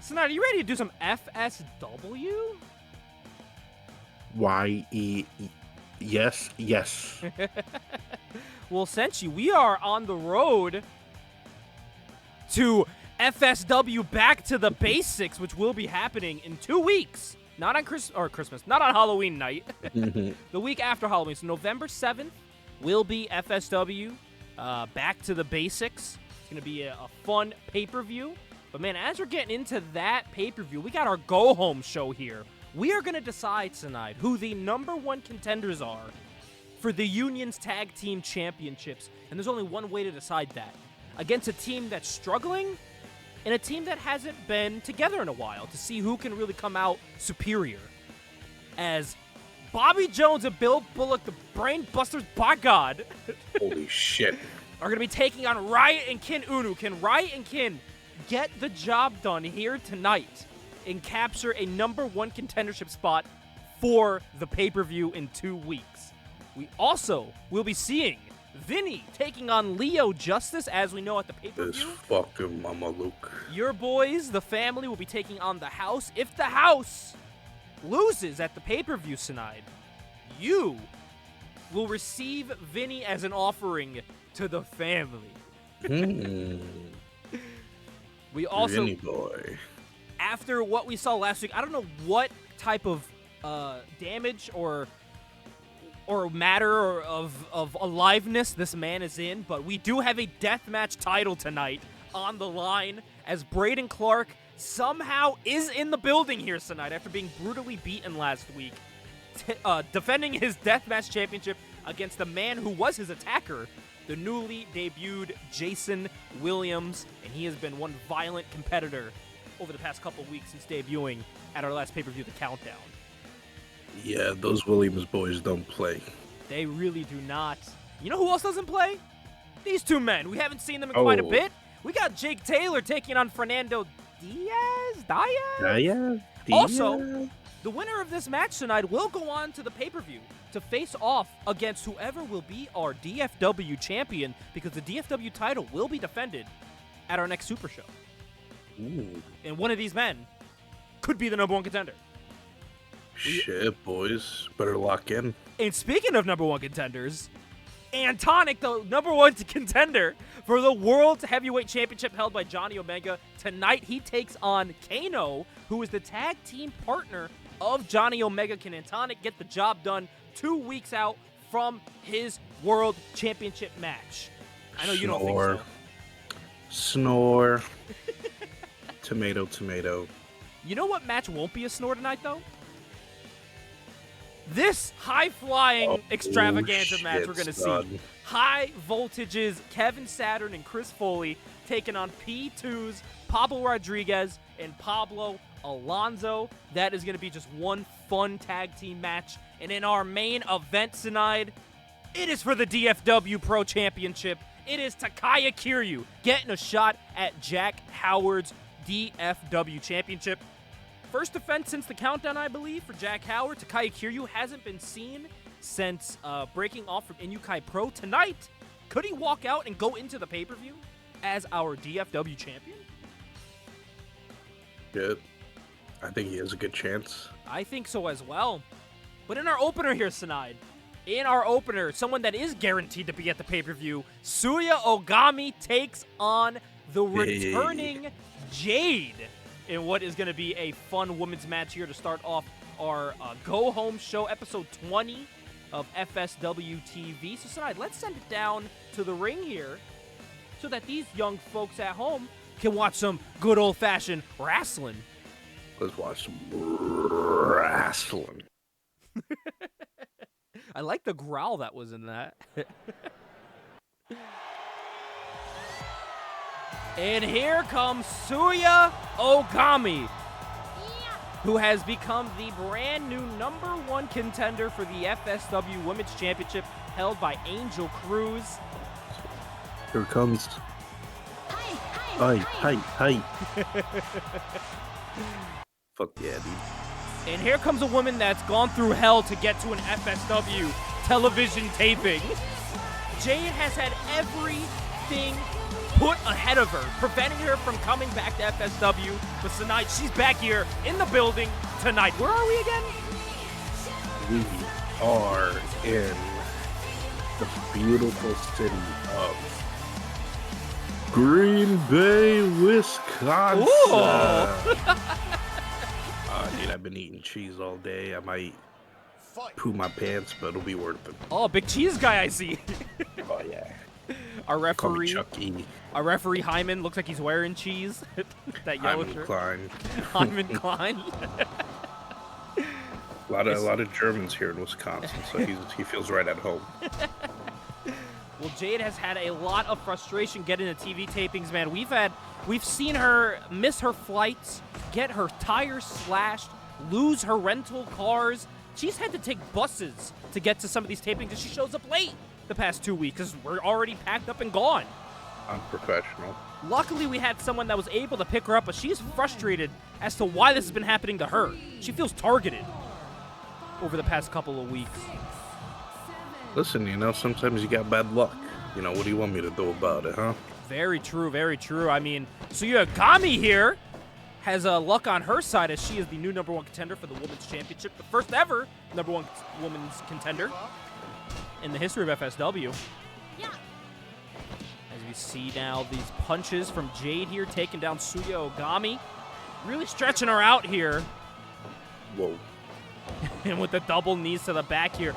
So now, are you ready to do some FSW? Yes. Well, Senshi, we are on the road to FSW Back to the Basics, which will be happening in 2 weeks. Not on Christmas, not on Halloween night. The week after Halloween. So November 7th will be FSW Back to the Basics. It's going to be a fun pay-per-view. But, man, as we're getting into that pay-per-view, we got our go-home show here. We are going to decide tonight who the #1 contenders are for the Union's Tag Team Championships. And there's only one way to decide that. Against a team that's struggling and a team that hasn't been together in a while, to see who can really come out superior. As Bobby Jones and Bill Bullock, the Brain Busters, by God, Holy shit. are going to be taking on Riot and Kin Unu. Can Riot and Kin get the job done here tonight and capture a #1 contendership spot for the pay-per-view in 2 weeks? We also will be seeing Vinny taking on Leo Justice, as we know at the pay-per-view. This fucking Mama Luke. Your boys, the family, will be taking on the House. If the House loses at the pay-per-view tonight, you will receive Vinny as an offering to the family. We also, Vinny boy. after what we saw last week, I don't know what type of damage or matter or of aliveness this man is in, but we do have a deathmatch title tonight on the line, as Braden Clark somehow is in the building here tonight after being brutally beaten last week, defending his deathmatch championship against the man who was his attacker, the newly debuted Jason Williams, and he has been one violent competitor over the past couple weeks since debuting at our last pay-per-view, The Countdown. Yeah, those Williams boys don't play. They really do not. You know who else doesn't play? These two men. We haven't seen them in quite a bit. We got Jake Taylor taking on Fernando Diaz? Also, the winner of this match tonight will go on to the pay-per-view to face off against whoever will be our DFW champion, because the DFW title will be defended at our next Super Show. Ooh. And one of these men could be the #1 contender. Shit, boys. Better lock in. And speaking of #1 contenders, Antonic, the #1 contender for the World Heavyweight Championship held by Johnny Omega. Tonight, he takes on Kano, who is the tag team partner of Johnny Omega. Can Antonic get the job done 2 weeks out from his World Championship match? I know you don't think so. Snore. Tomato, tomato. You know what match won't be a snore tonight, though? This high-flying extravaganza match we're going to see. High voltages, Kevin Saturn and Chris Foley taking on P2's Pablo Rodriguez and Pablo Alonso. That is going to be just one fun tag team match. And in our main event tonight, it is for the DFW Pro Championship. It is Takaya Kiryu getting a shot at Jack Howard's DFW Championship. First defense since the Countdown, I believe, for Jack Howard. Takaya Kiryu hasn't been seen since breaking off from Inukai Pro. Tonight, could he walk out and go into the pay-per-view as our DFW champion? Good. I think he has a good chance. I think so as well. But in our opener here, Sanad, someone that is guaranteed to be at the pay-per-view, Suya Ogami takes on the returning Jade in what is going to be a fun women's match here to start off our go-home show, episode 20 of FSW TV. So, Sanad, let's send it down to the ring here so that these young folks at home can watch some good old-fashioned wrestling. Let's watch some wrestling. I like the growl that was in that. And here comes Suya Ogami, who has become the brand new #1 contender for the FSW Women's Championship held by Angel Cruz. Here it comes. Hi. Fuck yeah, dude. And here comes a woman that's gone through hell to get to an FSW television taping. Jade has had everything put ahead of her, preventing her from coming back to FSW. But tonight, she's back here in the building tonight. Where are we again? We are in the beautiful city of Green Bay, Wisconsin. Dude, I've been eating cheese all day. I might poo my pants, but it'll be worth it. Oh, big cheese guy I see. Oh, yeah. Our Call me referee, Chuck E. our referee Hyman looks like he's wearing cheese. That yellow Hyman shirt. Klein. Hyman Klein. A lot of Germans here in Wisconsin, so he feels right at home. Well, Jade has had a lot of frustration getting to TV tapings, man. We've seen her miss her flights, get her tires slashed, lose her rental cars. She's had to take buses to get to some of these tapings, and she shows up late the past 2 weeks because we're already packed up and gone. Unprofessional. Luckily, we had someone that was able to pick her up, but she's frustrated as to why this has been happening to her. She feels targeted over the past couple of weeks. Listen, sometimes you got bad luck. What do you want me to do about it, huh? Very true, very true. I mean, Suyagami here has luck on her side as she is the new #1 contender for the Women's Championship, the first ever #1 women's contender in the history of FSW. As we see now these punches from Jade here taking down Suya Ogami, really stretching her out here. Whoa. And with the double knees to the back here,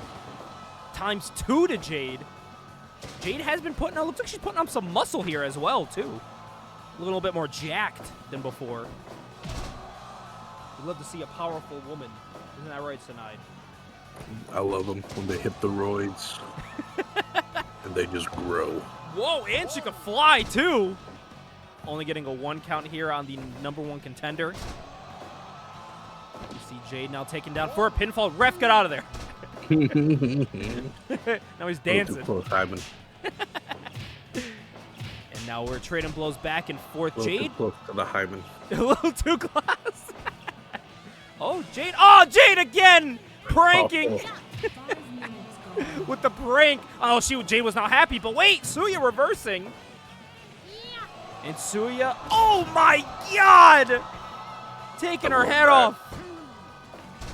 ×2 to Jade. Jade has been looks like she's putting on some muscle here as well, too. A little bit more jacked than before. We'd love to see a powerful woman. Isn't that right, Sinai? I love them when they hit the roids. And they just grow. Whoa, and she can fly, too. Only getting a 1 count here on the #1 contender. You see Jade now taken down for a pinfall. Ref, get out of there. Now he's dancing. Too close, Hyman. And now we're trading blows back and forth. Jade. Too close to the Hyman. A little too close. Oh, Jade. Oh, Jade again. Pranking. With the prank. Oh, Jade was not happy. But wait, Suya reversing. And Suya. Oh, my God. Taking her head off.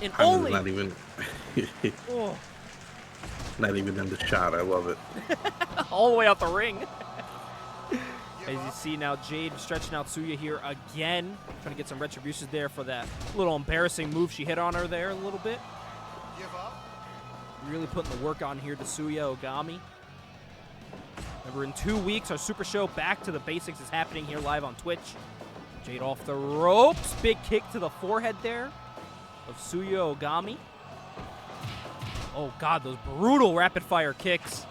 And only. Not even. Oh. Not even in the shot. I love it. All the way out the ring. As you see now, Jade stretching out Suya here again. Trying to get some retributions there for that little embarrassing move she hit on her there a little bit. Really putting the work on here to Suya Ogami. Remember, in 2 weeks, our Super Show Back to the Basics is happening here live on Twitch. Jade off the ropes. Big kick to the forehead there of Suya Ogami. Oh, God, those brutal rapid-fire kicks.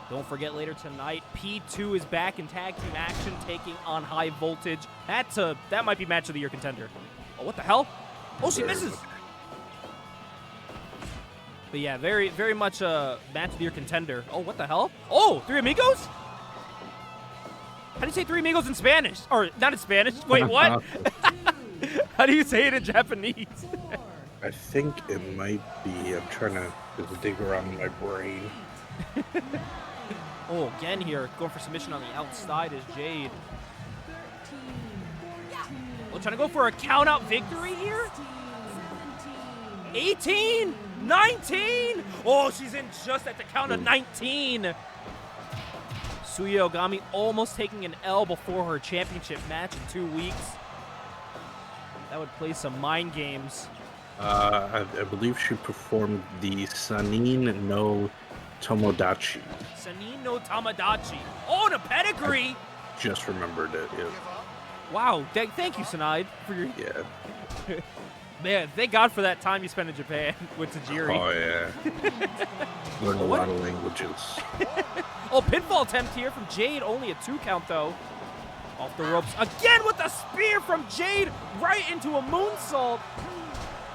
Don't forget later tonight, P2 is back in tag team action, taking on High Voltage. That might be match of the year contender. Oh, what the hell? Oh, she misses. But yeah, very, very much a match of the year contender. Oh, what the hell? Oh, Three Amigos? How do you say Three Amigos in Spanish? Or not in Spanish. Wait, what? How do you say it in Japanese? I think it might be. I'm trying to just dig around in my brain. Oh, again here, going for submission on the outside is Jade. Oh, trying to go for a count-out victory here? 18, 19. Oh, she's in just at the count of 19. Suya Ogami almost taking an L before her championship match in 2 weeks. That would play some mind games. I believe she performed the Sanin no Tomodachi. Sanin no Tomodachi. Oh, the pedigree. Just remembered it. Yeah. Wow. Thank you, Sanai, for your... Yeah. Man, thank God for that time you spent in Japan with Tajiri. Oh, yeah. Learned a lot of languages. Oh, pinfall attempt here from Jade. Only a 2 count, though. Off the ropes. Again with a spear from Jade right into a moonsault.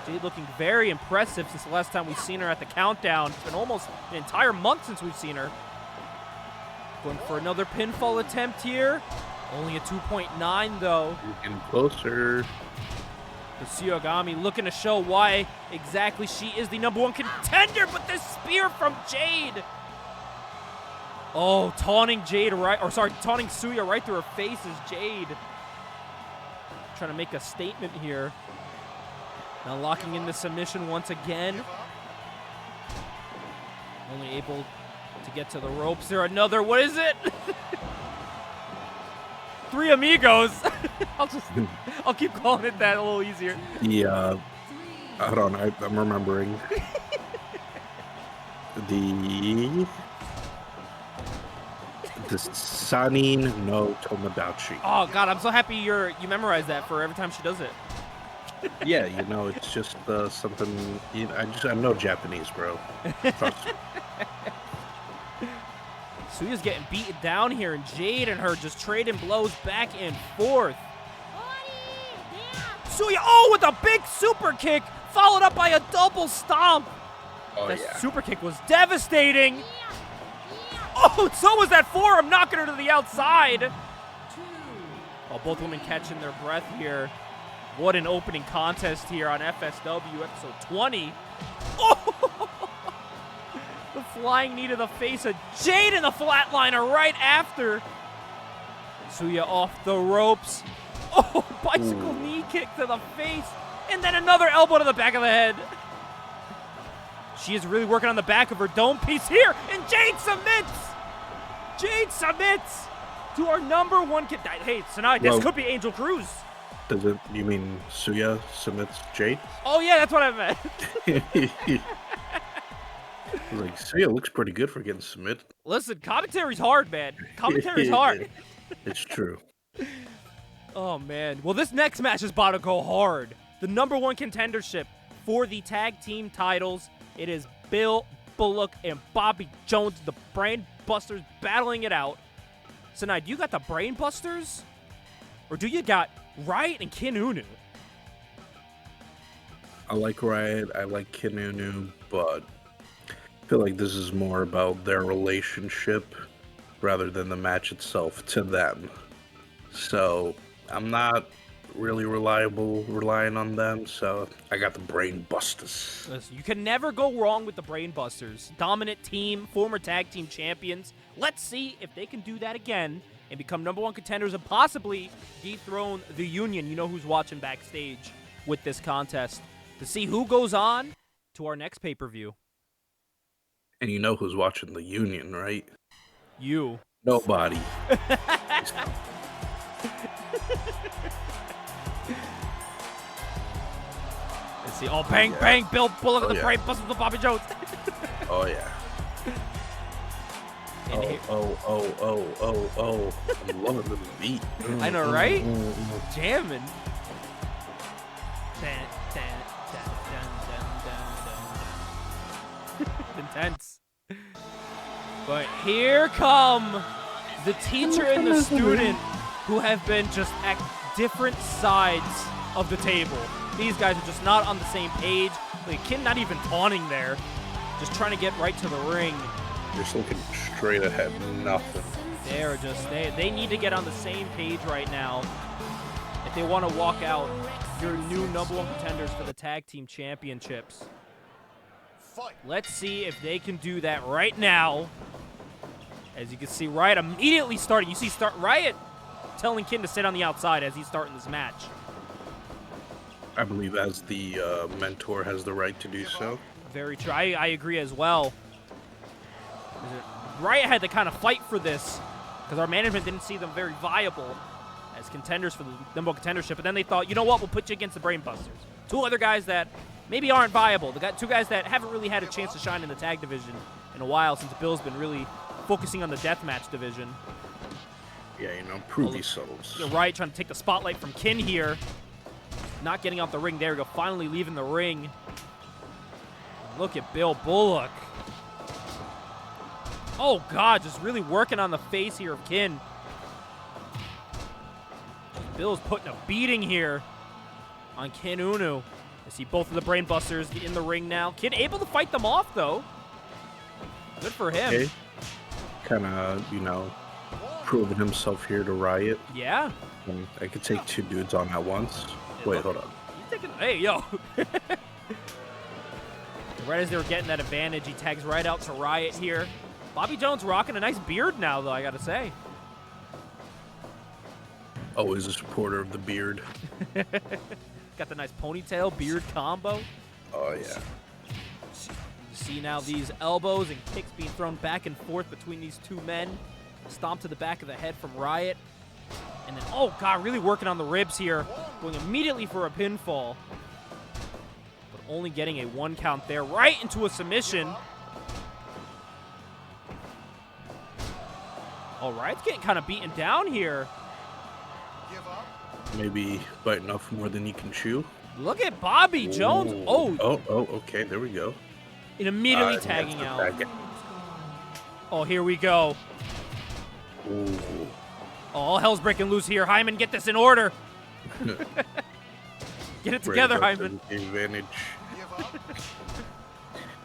Jade looking very impressive since the last time we've seen her at the countdown. It's been almost an entire month since we've seen her. Going for another pinfall attempt here. Only a 2.9, though. Getting closer. Suya Ogami looking to show why exactly she is the #1 contender, but this spear from Jade. Oh, taunting Jade taunting Suya right through her face is Jade. Trying to make a statement here. Now locking in the submission once again. Only able to get to the ropes. There another, what is it? Three Amigos. I'll keep calling it that a little easier. Yeah, hold on, I'm remembering. The Sanin no Tomodachi. Oh God, I'm so happy you memorized that for every time she does it. Yeah, you know, it's just something. I know Japanese, bro. Trust me. Suya's getting beaten down here, and Jade and her just trading blows back and forth. Suya, oh, with a big super kick, followed up by a double stomp. Oh, That yeah. super kick was devastating. Oh, so was that forearm, knocking her to the outside. Oh, both women catching their breath here. What an opening contest here on FSW episode 20. Oh! The flying knee to the face of Jade in the flatliner right after. Suya off the ropes. Oh, bicycle knee kick to the face. And then another elbow to the back of the head. She is really working on the back of her dome piece here. And Jade submits. Jade submits to our #1 kid. Hey, Sanai, this could be Angel Cruz. You mean Suya submits Jade? Oh, yeah, that's what I meant. I was like, Suya looks pretty good for getting submitted. Listen, commentary's hard, man. Commentary's hard. It's true. Oh, man. Well, this next match is about to go hard. The #1 contendership for the tag team titles. It is Bill Bullock and Bobby Jones, the Brain Busters, battling it out. So now, do you got the Brain Busters? Or do you got Riot and Kinunu? I like Riot, I like Kinunu, but I feel like this is more about their relationship rather than the match itself to them. So I'm not really relying on them, so I got the Brain Busters. Listen, you can never go wrong with the Brain Busters. Dominant team, former tag team champions. Let's see if they can do that again and become #1 contenders and possibly dethrone the Union. You know who's watching backstage with this contest to see who goes on to our next pay-per-view. And you know who's watching the Union, right? You. Nobody. Let's see. Oh, bang, bang. Bill Bullock with the yeah. Brain Busters with Bobby Jones. Oh, yeah. Oh. I'm loving the beat. I know, right? Jamming. Intense. But here come the teacher and the student who have been just at different sides of the table. These guys are just not on the same page. Like, kid not even taunting there. Just trying to get right to the ring. Just looking straight ahead, nothing. They're just, they need to get on the same page right now if they want to walk out your new #1 contenders for the tag team championships. Let's see if they can do that right now. As you can see, Riot immediately starting. You see Riot telling Kin to sit on the outside as he's starting this match. I believe as the mentor has the right to do so. Very true. I agree as well. Riot had to kind of fight for this because our management didn't see them very viable as contenders for the #1 contendership. But then they thought, you know what, we'll put you against the Brain Busters. Two other guys that maybe aren't viable. They got two guys that haven't really had a chance to shine in the tag division in a while since Bill's been really focusing on the deathmatch division. Yeah, you know, prove yourselves. Riot trying to take the spotlight from Kin here. Not getting out the ring. There we go. Finally leaving the ring. Look at Bill Bullock. Oh, God. Just really working on the face here of Kin. Bill's putting a beating here on Kin Unu. I see both of the Brain Busters in the ring now. Kin able to fight them off, though. Good for him. Okay. Kind of, you know, proving himself here to Riot. Yeah. And I could take two dudes on at once. Wait, hold on. Hey, yo. Right as they were getting that advantage, he tags right out to Riot here. Bobby Jones rocking a nice beard now, though, I gotta say. Always a supporter of the beard. Got the nice ponytail, beard combo. Oh, yeah. You see now these elbows and kicks being thrown back and forth between these two men. Stomp to the back of the head from Riot. And then, oh, God, really working on the ribs here. Going immediately for a pinfall. But only getting a 1 count there. Right into a submission. Oh, Riot's getting kind of beaten down here. Maybe biting off more than you can chew. Look at Bobby Jones. Oh. Oh, okay, there we go. And immediately tagging out. Oh, here we go. Ooh. Oh, all hell's breaking loose here. Hyman, get this in order. Get it together, Hyman. Advantage.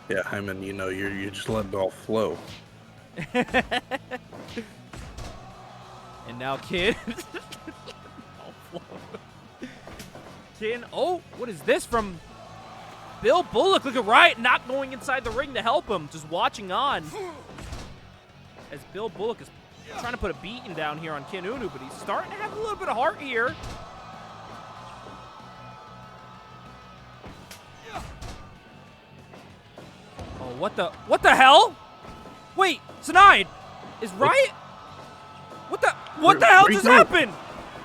Yeah, Hyman, you know, you're just letting it all flow. And now Kid. Kid. Oh, what is this from Bill Bullock? Look at Riot not going inside the ring to help him. Just watching on. As Bill Bullock is trying to put a beating down here on Ken Unu, but he's starting to have a little bit of heart here. Oh, what the hell? Wait, Snide, is Riot? What the hell just happened?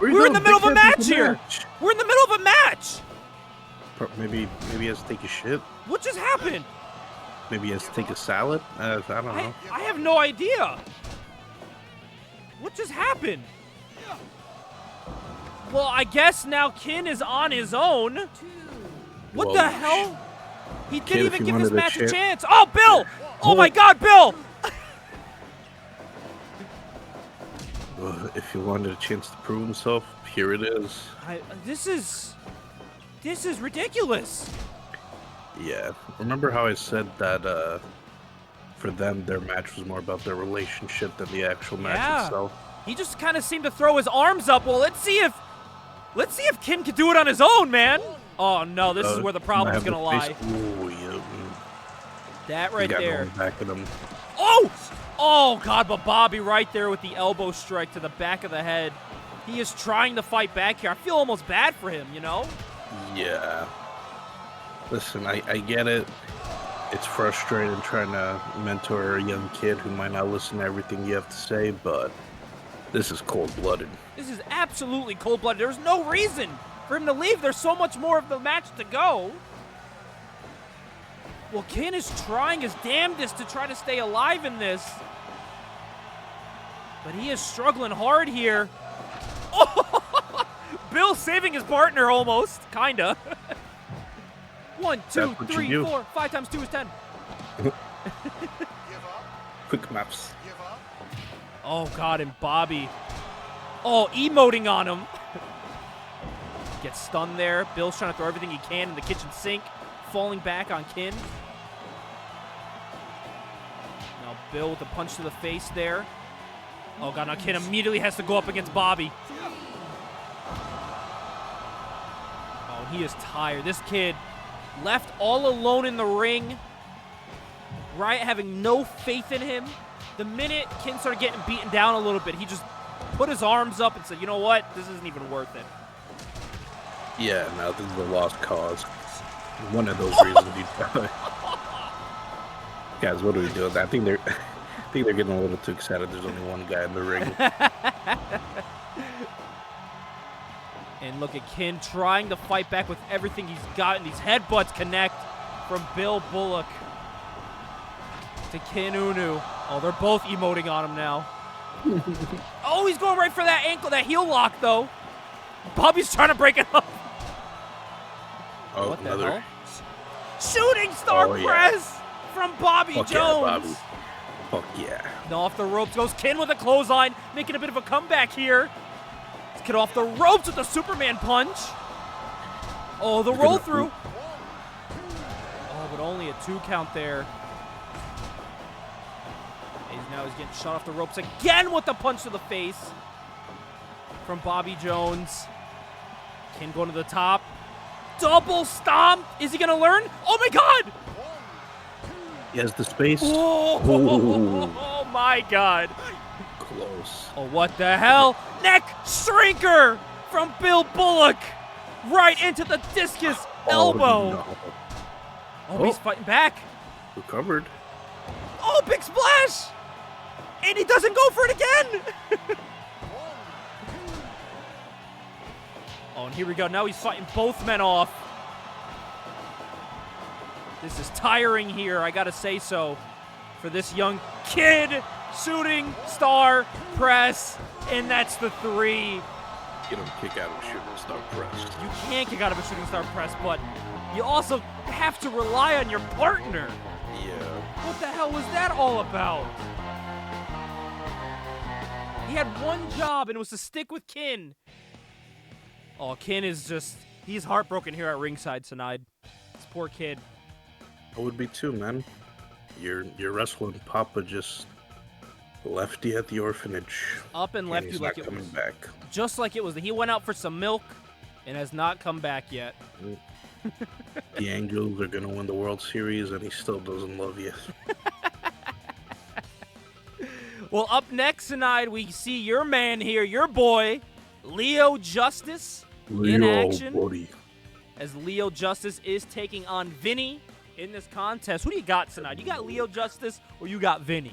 We're in the middle of a match here. We're in the middle of a match. Maybe he has to take a shit. What just happened? Maybe he has to take a salad. I don't know. I have no idea. What just happened? Well, I guess now Kin is on his own. What Whoa. the hell? He didn't Kin, even give this match a chance. chance. Oh, Bill! Oh my God, Bill! If he wanted a chance to prove himself, here it is. This is ridiculous. Yeah. Remember how I said that for them, their match was more about their relationship than the actual match itself? He just kind of seemed to throw his arms up. Well, let's see if Kin can do it on his own, man. Oh no, this is where the problem's gonna lie. Ooh, yeah. That right there. Back at him. Oh God, but Bobby right there with the elbow strike to the back of the head. He is trying to fight back here. I feel almost bad for him, you know? Yeah. Listen, I get it. It's frustrating trying to mentor a young kid who might not listen to everything you have to say, but this is cold-blooded. This is absolutely cold-blooded. There's no reason for him to leave. There's so much more of the match to go. Well, Ken is trying his damnedest to try to stay alive in this. But he is struggling hard here. Oh! Bill saving his partner almost. Kinda. 1, 2, 3, 4. 5 times 2 is 10. Quick maps. Oh, God, and Bobby. Oh, emoting on him. Gets stunned there. Bill's trying to throw everything he can in the kitchen sink. Falling back on Kin. Now Bill with a punch to the face there. Oh, God, now Kin immediately has to go up against Bobby. Oh, he is tired. This kid left all alone in the ring. Riot having no faith in him. The minute Kin started getting beaten down a little bit, he just put his arms up and said, you know what? This isn't even worth it. Yeah, no, this is a lost cause. One of those reasons you die. Guys, what are we doing? I think they're getting a little too excited. There's only one guy in the ring. And look at Kin trying to fight back with everything he's got, and these headbutts connect from Bill Bullock to Ken Unu. Oh, they're both emoting on him now. Oh, he's going right for that ankle, that heel lock, though. Bobby's trying to break it up. Oh, What the another hell? Shooting star press from Bobby Fuck Jones. Yeah, Bobby. Fuck yeah. Now off the ropes goes Kin with a clothesline, making a bit of a comeback here. Let's get off the ropes with the Superman punch. Oh, the roll through. Oh, but only a 2 count there. He's getting shot off the ropes again with the punch to the face from Bobby Jones. Kin going to the top. Double stomp. Is he going to learn? Oh, my God. He has the space. Oh, my God. Close. Oh, what the hell? Neck shrinker from Bill Bullock. Right into the discus elbow. Oh, no. Oh, he's fighting back. Recovered. Oh, big splash. And he doesn't go for it again. Oh, and here we go. Now he's fighting both men off. This is tiring here, I gotta say so, for this young kid. Shooting star press, and that's the 3. You don't kick out of a shooting star press. You can't kick out of a shooting star press, but you also have to rely on your partner. Yeah. What the hell was that all about? He had one job, and it was to stick with Kin. Oh, Kin is just, he's heartbroken here at ringside tonight. This poor kid. I would be too, man. Your wrestling papa just left you at the orphanage. Up and left you like it was. He's not coming back. Just like it was. He went out for some milk and has not come back yet. The Angels are going to win the World Series, and he still doesn't love you. Well, up next tonight, we see your man here, your boy, Leo Justice, in action. Buddy. As Leo Justice is taking on Vinny in this contest. Who do you got tonight? You got Leo Justice or you got Vinny?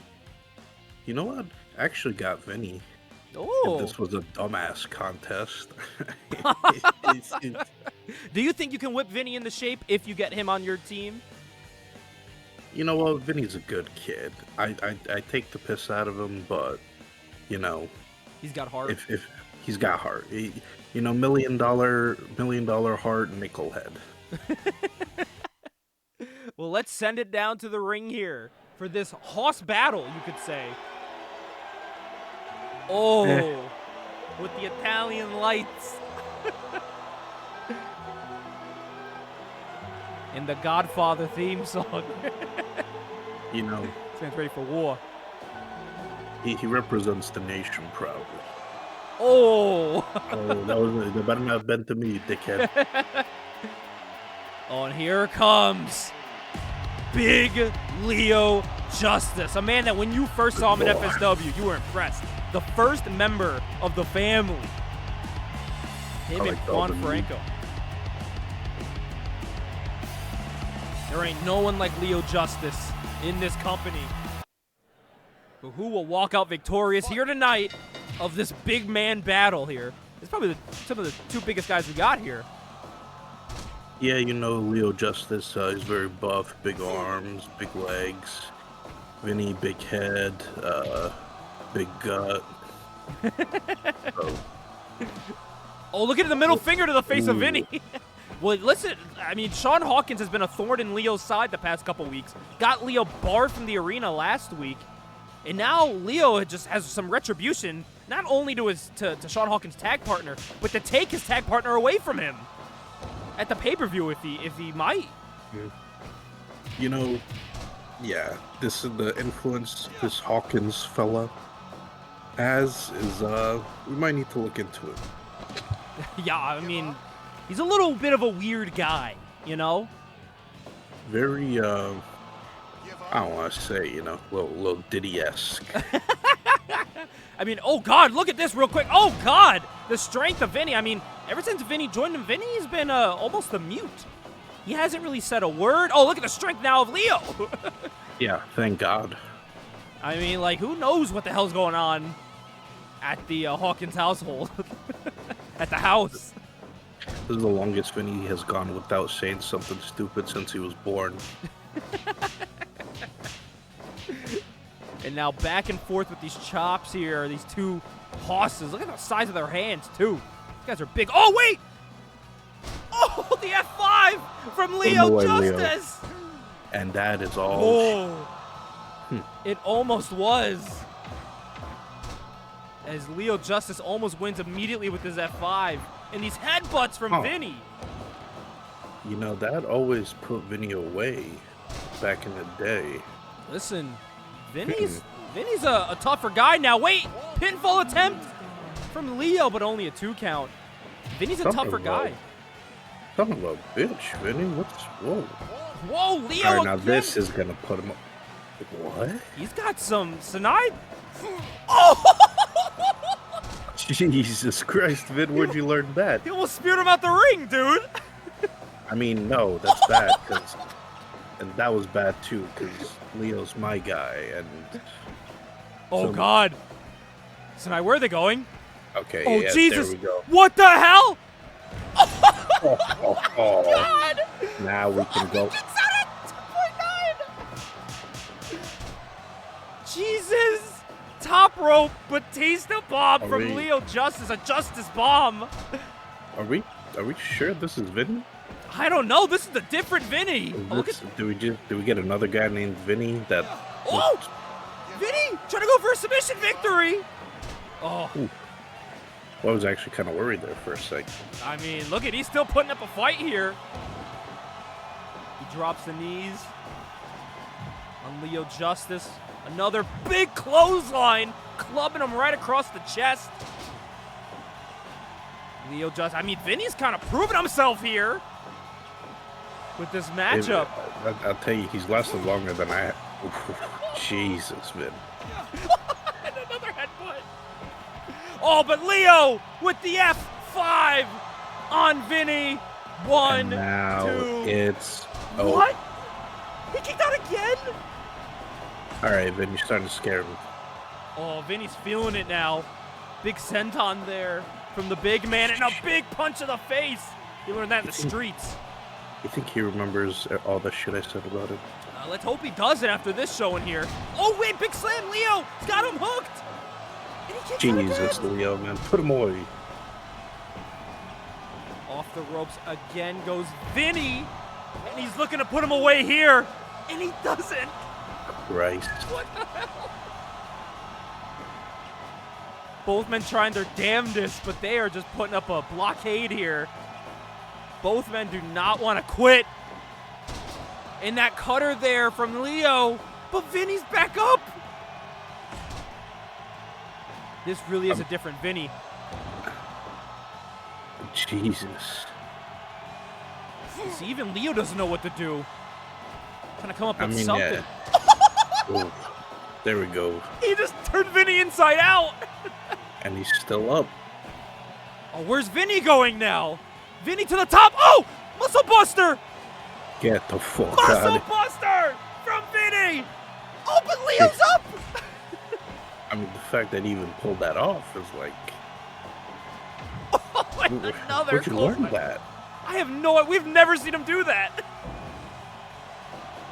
You know what? I actually got Vinny. Oh. If this was a dumbass contest. Do you think you can whip Vinny into shape if you get him on your team? You know what? Vinny's a good kid. I take the piss out of him, but, you know. He's got heart. If he's got heart. You know, million dollar heart, nickel head. Well, let's send it down to the ring here for this hoss battle, you could say. Oh, with the Italian lights. And the Godfather theme song. You know. This man's ready for war. He represents the nation proudly. Oh. That better not have been to me, dickhead. Oh, and here comes Big Leo Justice. A man that when you first saw him at FSW, you were impressed. The first member of the family. Him and Juan Franco. There ain't no one like Leo Justice in this company. But who will walk out victorious here tonight of this big man battle here? It's probably some of the 2 biggest guys we got here. Yeah, you know, Leo Justice, he's very buff, big arms, big legs. Vinny, big head, big gut. Oh, look at the middle finger to the face of Vinny. Well, listen, I mean, Sean Hawkins has been a thorn in Leo's side the past couple weeks. Got Leo barred from the arena last week. And now Leo just has some retribution, not only to Sean Hawkins' tag partner, but to take his tag partner away from him at the pay-per-view if he might. You know, yeah, this is the influence this Hawkins fella has is we might need to look into it. Yeah, I mean, he's a little bit of a weird guy, you know? Very I don't want to say, you know, little Diddy-esque. I mean, oh God, look at this real quick. Oh God, the strength of Vinny. I mean, ever since Vinny joined him, Vinny's been almost a mute. He hasn't really said a word. Oh, look at the strength now of Leo. Yeah, thank God. I mean, like, who knows what the hell's going on at the Hawkins household? At the house. This is the longest Vinny has gone without saying something stupid since he was born. And now back and forth with these chops here, these 2 hosses. Look at the size of their hands, too. These guys are big. Oh, wait! Oh, the F5 from Leo Justice! Leo. And that is all. Oh. It almost was. As Leo Justice almost wins immediately with his F5. And these headbutts from Vinny. You know, that always put Vinny away back in the day. Listen, Vinny's a tougher guy now. Wait, pinfall attempt from Leo, but only a 2 count. Vinny's a tougher guy. Son of a bitch, Vinny. Whoa. Whoa, Leo. All right, now this is gonna put him up. What? He's got some Sinai. Oh! Jesus Christ, Vin, where'd you learn that? He almost spewed him out the ring, dude. I mean, no, that's bad, and that was bad too, because Leo's my guy, and... Oh, God. Sinai, where are they going? Okay, Oh, yeah, Jesus. there we go. What the hell? Oh, God. Now we can go. It's at a 2.9. Jesus. Top rope Batista bomb from Leo Justice. A Justice bomb. Are we sure this is Vinny? I don't know. This is a different Vinny. Do we get another guy named Vinny that... Oh! Vinny trying to go for a submission victory. Oh. Ooh. Well, I was actually kind of worried there for a sec. I mean, look at, he's still putting up a fight here. He drops the knees on Leo Justice. Another big clothesline, clubbing him right across the chest. Leo Justice, I mean, Vinny's kind of proving himself here with this matchup. I'll tell you, he's lasted longer than I... Jesus, Vin. And another headbutt. Oh, but Leo with the F5 on Vinny. One, and now two. It's... Oh. What? He kicked out again? All right, Vin, you're starting to scare me. Oh, Vinny's feeling it now. Big senton there from the big man and a big punch to the face. He learned that in the streets. You think he remembers all the shit I said about him? Let's hope he does it after this showing here. Oh, wait, big slam, Leo. He's got him hooked. And he kicks Jesus, out again. Leo, man. Put him away. Off the ropes again goes Vinny. And he's looking to put him away here. And he doesn't. Christ. What the hell? Both men trying their damnedest, but they are just putting up a blockade here. Both men do not want to quit. And that cutter there from Leo, but Vinny's back up. This really is a different Vinny. Jesus. See, even Leo doesn't know what to do. Trying to come up with something. Yeah. Ooh, there we go. He just turned Vinny inside out. And he's still up. Oh, where's Vinny going now? Vinny to the top. Oh, muscle buster. Get the fuck Muscle out. buster from Vinny. Oh, but Leo's up. I mean, the fact that he even pulled that off is like... Oh, another Where'd you learn that? I have no idea. We've never seen him do that.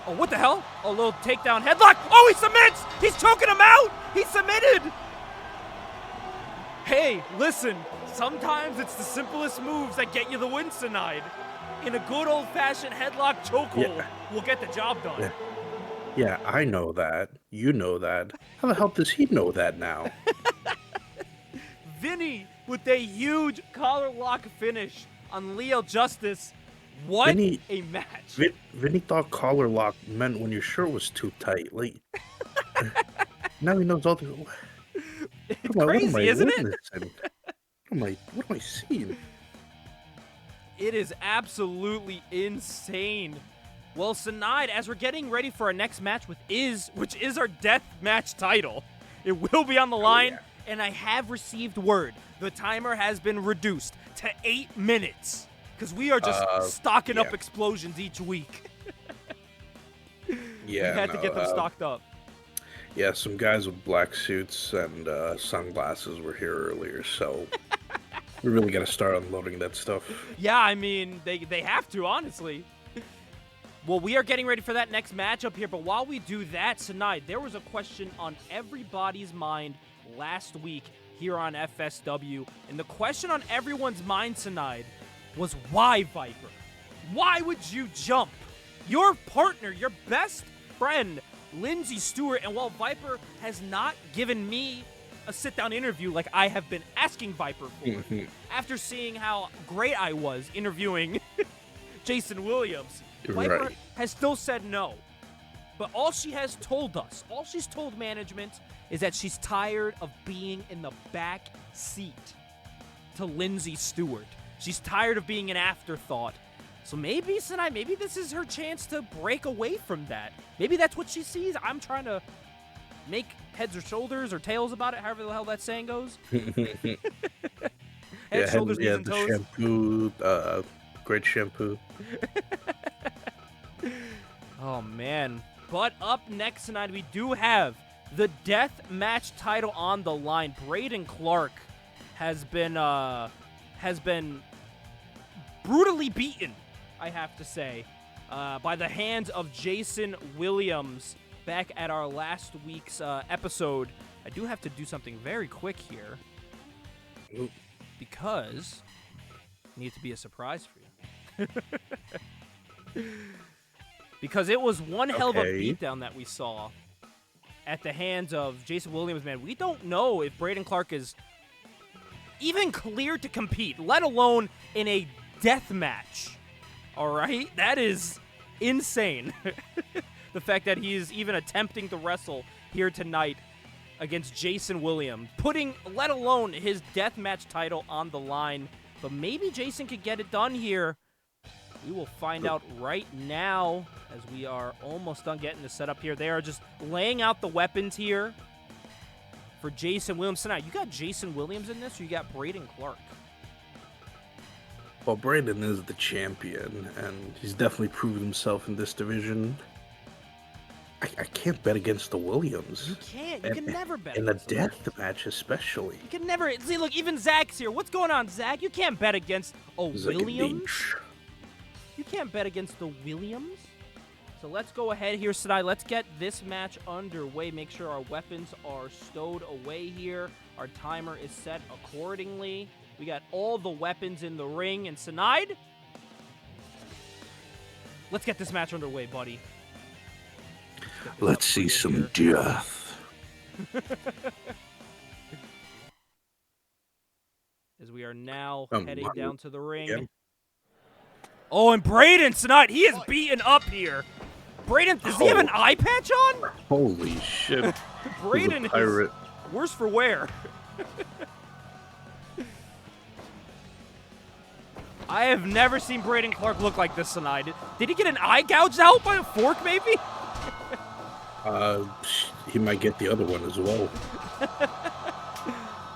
Oh, what the hell? A little takedown headlock. Oh, he submits. He's choking him out. He submitted. Hey, listen. Sometimes it's the simplest moves that get you the win tonight. In a good old-fashioned headlock chokehold, will get the job done. Yeah, I know that. You know that. How the hell does he know that now? Vinny with a huge collar lock finish on Leo Justice. What a match. Vinny thought collar lock meant when your shirt was too tight. Like, now he knows all the... It's crazy, isn't it? What am I seeing? It is absolutely insane. Well, Sinai, as we're getting ready for our next match with which is our death match title, it will be on the line, and I have received word. The timer has been reduced to 8 minutes, because we are just stocking up explosions each week. We had to get them stocked up. Yeah, some guys with black suits and sunglasses were here earlier, so we really got to start unloading that stuff. Yeah, I mean, they have to, honestly. Well, we are getting ready for that next matchup here, but while we do that tonight, there was a question on everybody's mind last week here on FSW, and the question on everyone's mind tonight was, why, Viper? Why would you jump your partner, your best friend, Lindsay Stewart? And while Viper has not given me a sit-down interview like I have been asking Viper for, after seeing how great I was interviewing Jason Williams, Viper has still said no. But all she has told us, all she's told management, is that she's tired of being in the back seat to Lindsay Stewart. She's tired of being an afterthought. So maybe Sanai, maybe this is her chance to break away from that. Maybe that's what she sees. I'm trying to make heads or shoulders or tails about it, however the hell that saying goes. Head, shoulders, knees, and the toes. shampoo, great shampoo. Oh, man. But up next tonight, we do have the death match title on the line. Braden Clark has been brutally beaten, I have to say, by the hands of Jason Williams back at our last week's episode. I do have to do something very quick here. Ooh. Because it needs to be a surprise for you. Because it was one hell of a beatdown that we saw at the hands of Jason Williams, man. We don't know if Braden Clark is even cleared to compete, let alone in a death match. All right? That is insane. The fact that he is even attempting to wrestle here tonight against Jason Williams, putting, let alone his deathmatch title on the line. But maybe Jason could get it done here. We will find out right now as we are almost done getting the setup here. They are just laying out the weapons here for Jason Williams tonight. You got Jason Williams in this, or you got Braden Clark? Well, Braden is the champion, and he's definitely proven himself in this division. I can't bet against the Williams. You can't. You can never bet in a against them. death match, especially. You can never. See, look, even Zach's here. What's going on, Zach? You can't bet against Williams. You can't bet against the Williams. So let's go ahead here, Sadai. Let's get this match underway. Make sure our weapons are stowed away here. Our timer is set accordingly. We got all the weapons in the ring. And Sanaid, let's get this match underway, buddy. Let's see some death. As we are now heading down to the ring. Yeah. Oh, and Braden tonight, he is beaten up here. Braden, does he have an eye patch on? Holy shit. Braden is worse for wear. I have never seen Braden Clark look like this tonight. Did he get an eye gouged out by a fork, maybe? He might get the other one as well.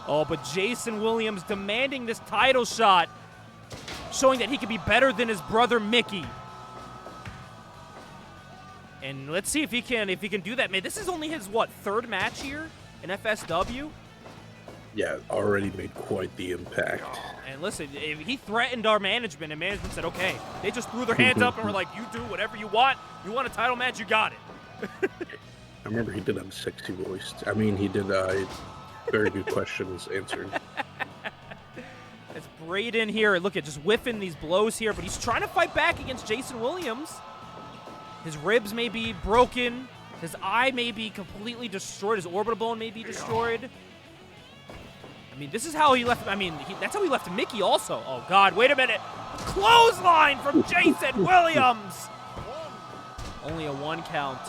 Oh, but Jason Williams demanding this title shot, showing that he could be better than his brother Mickey. And let's see if he can do that. Man, this is only his third match here in FSW. Yeah, already made quite the impact. And listen, he threatened our management, and management said, okay. They just threw their hands up and were like, you do whatever you want. You want a title match, you got it. I remember he did have a sexy voice. I mean, he did very good questions answered. It's Braden here. Look at just whiffing these blows here, but he's trying to fight back against Jason Williams. His ribs may be broken. His eye may be completely destroyed. His orbital bone may be destroyed. I mean, this is how he left. I mean, that's how he left Mickey also. Oh, God. Wait a minute. Clothesline from Jason Williams. Only a 1 count.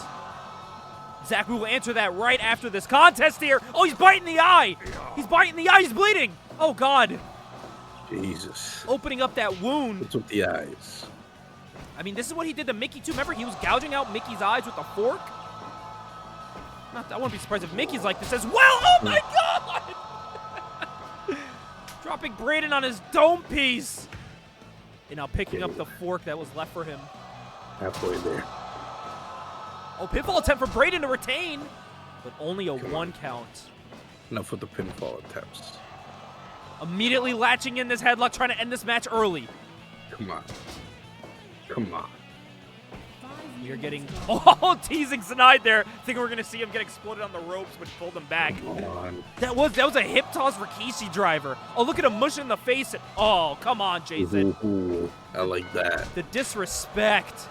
Zach, we will answer that right after this contest here. Oh, he's biting the eye. He's biting the eye. He's bleeding. Oh, God. Jesus. Opening up that wound. What's with the eyes? I mean, this is what he did to Mickey, too. Remember, he was gouging out Mickey's eyes with a fork? I wouldn't be surprised if Mickey's like this as well. Oh, my God! Dropping Braden on his dome piece. And now picking up the fork that was left for him. Halfway there. Oh, pinfall attempt for Braden to retain. But only a 1 count. Enough with the pinfall attempts. Immediately latching in this headlock, trying to end this match early. Come on. Come on. We are getting teasing Sanaid there, thinking we're gonna see him get exploded on the ropes, but he pulled him back. Come on. That was a hip toss Rikishi driver. Oh, look at him mushing the face. Oh, come on, Jason. Ooh, I like that. The disrespect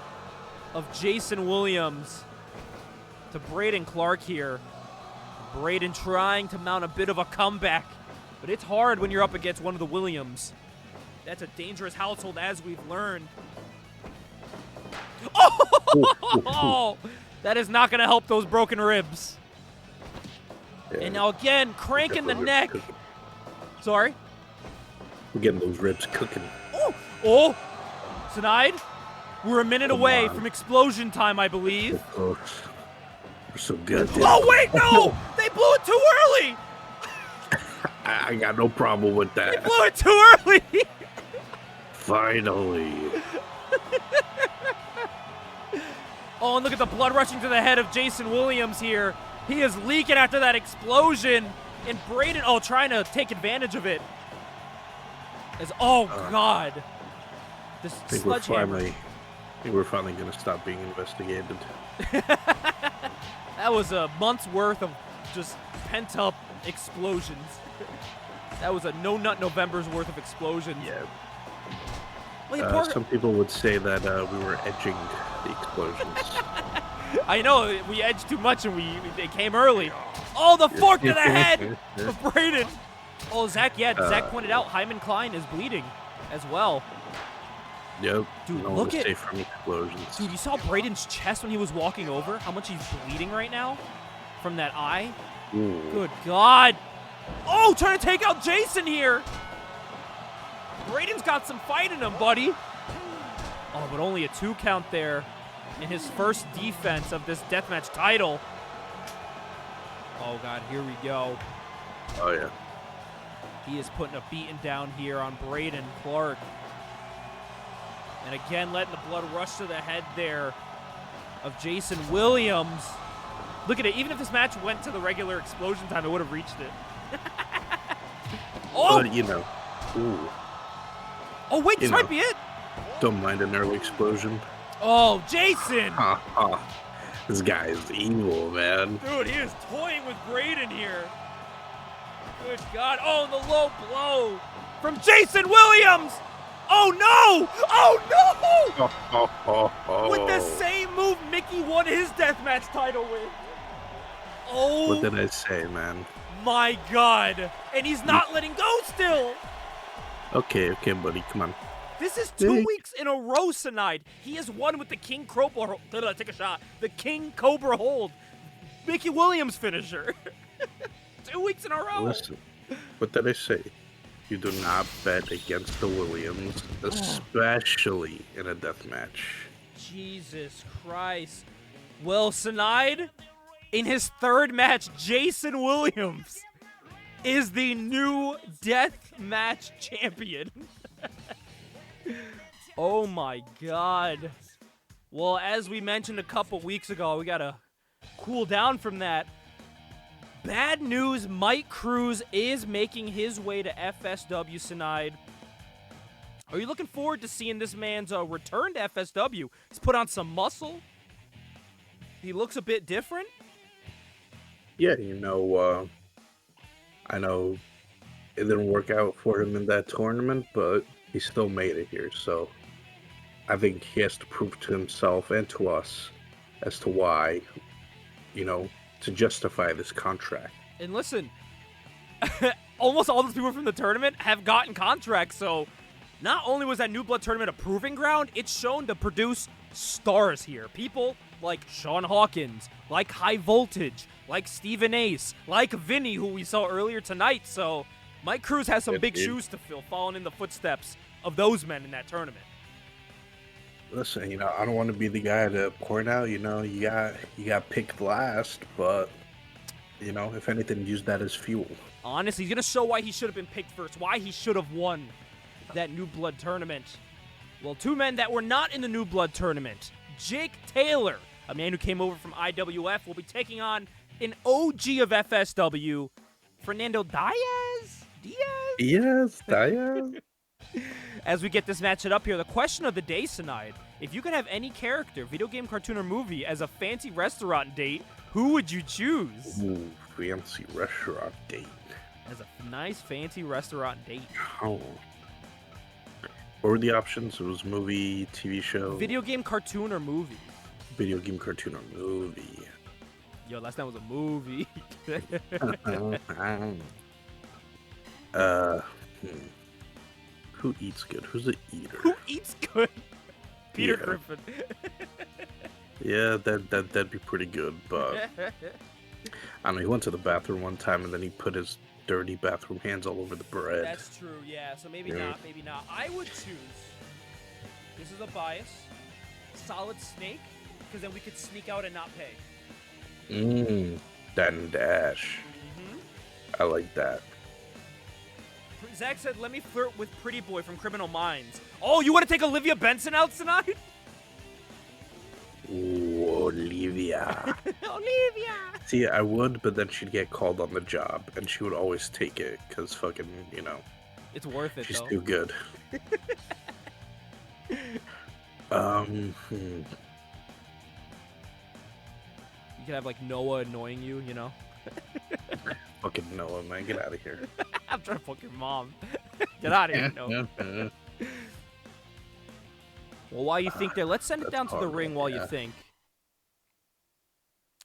of Jason Williams to Braden Clark here. Braden trying to mount a bit of a comeback, but it's hard when you're up against one of the Williams. That's a dangerous household, as we've learned. Oh, that is not going to help those broken ribs. Yeah. And now again, cranking the neck. Sorry? We're getting those ribs cooking. Oh, Snide, we're a minute away from explosion time, I believe. So close. We're so good. Oh, wait, no! They blew it too early! I got no problem with that. They blew it too early! Finally. Oh, and look at the blood rushing to the head of Jason Williams here. He is leaking after that explosion. And Braden, trying to take advantage of it. God. This sledgehammer. I think we're finally going to stop being investigated. That was a month's worth of just pent-up explosions. That was a no-nut November's worth of explosions. Yeah. Well, some people would say that we were edging the explosions. I know, we edged too much and they came early. Oh, the fork to the head of Braden. Oh, Zach pointed out Hyman Klein is bleeding as well. Yep. Dude, look at from explosions. Dude, you saw Braden's chest when he was walking over? How much he's bleeding right now from that eye? Ooh. Good God. Oh, trying to take out Jason here. Braden's got some fight in him, buddy. Oh, but only a 2 count there in his first defense of this deathmatch title. Oh, God, here we go. Oh, yeah. He is putting a beating down here on Braden Clark. And again, letting the blood rush to the head there of Jason Williams. Look at it. Even if this match went to the regular explosion time, it would have reached it. Oh! But, you know. Ooh. Oh, wait, this might be it. Don't mind an early explosion. Oh, Jason! This guy is evil, man. Dude, he is toying with Braden here. Good God. Oh, and the low blow from Jason Williams! Oh, no! Oh, no! With the same move Mickey won his deathmatch title with. Oh. What did I say, man? My God. And he's not letting go still. Okay, buddy. Come on. This is 2 weeks in a row, Snide. He has won with the King Cobra. Take a shot. The King Cobra hold. Mickey Williams finisher. 2 weeks in a row. Listen, what did I say? You do not bet against the Williams, especially in a death match. Jesus Christ. Well, Snide, in his 3rd match, Jason Williams is the new death match champion. Oh my God. Well, as we mentioned a couple weeks ago, we gotta cool down from that. Bad news, Mike Cruz is making his way to FSW, Snide. Are you looking forward to seeing this man's return to FSW? He's put on some muscle. He looks a bit different. Yeah, I know it didn't work out for him in that tournament, but he still made it here. So I think he has to prove to himself and to us as to why, to justify this contract. And listen, almost all those people from the tournament have gotten contracts, so not only was that New Blood tournament a proving ground, it's shown to produce stars here. People like Sean Hawkins, like High Voltage, like Stephen Ace, like Vinny, who we saw earlier tonight. So Mike Cruz has some big shoes to fill, following in the footsteps of those men in that tournament. Listen, I don't want to be the guy to point out, you got picked last, but, if anything, use that as fuel. Honestly, he's going to show why he should have been picked first, why he should have won that New Blood tournament. Well, 2 men that were not in the New Blood tournament. Jake Taylor, a man who came over from IWF, will be taking on an OG of FSW, Fernando Diaz? Yes, Diaz. As we get this match set up here, the question of the day, Snide. If you could have any character, video game, cartoon, or movie as a fancy restaurant date, who would you choose? Ooh, fancy restaurant date. As a nice fancy restaurant date. Oh. What were the options? It was movie, TV show? Video game, cartoon, or movie? Video game, cartoon, or movie. Yo, last time was a movie. Who eats good? Who's the eater? Who eats good? Peter Griffin. Yeah, that'd be pretty good, but I don't know, he went to the bathroom one time and then he put his dirty bathroom hands all over the bread. That's true, yeah. So maybe not. I would choose This is a bias. Solid snake, because then we could sneak out and not pay. That and dash. I like that. Zach said, let me flirt with Pretty Boy from Criminal Minds. Oh, you want to take Olivia Benson out tonight? Ooh, Olivia. Olivia! See, I would, but then she'd get called on the job, and she would always take it, because fucking, It's worth it, she's though. too good. You could have, like, Noah annoying you, Fucking Noah, man, get out of here. I'm trying to fuck your mom. Get out of here, Noah. Well, while you think there, let's send it down to the ring while you think.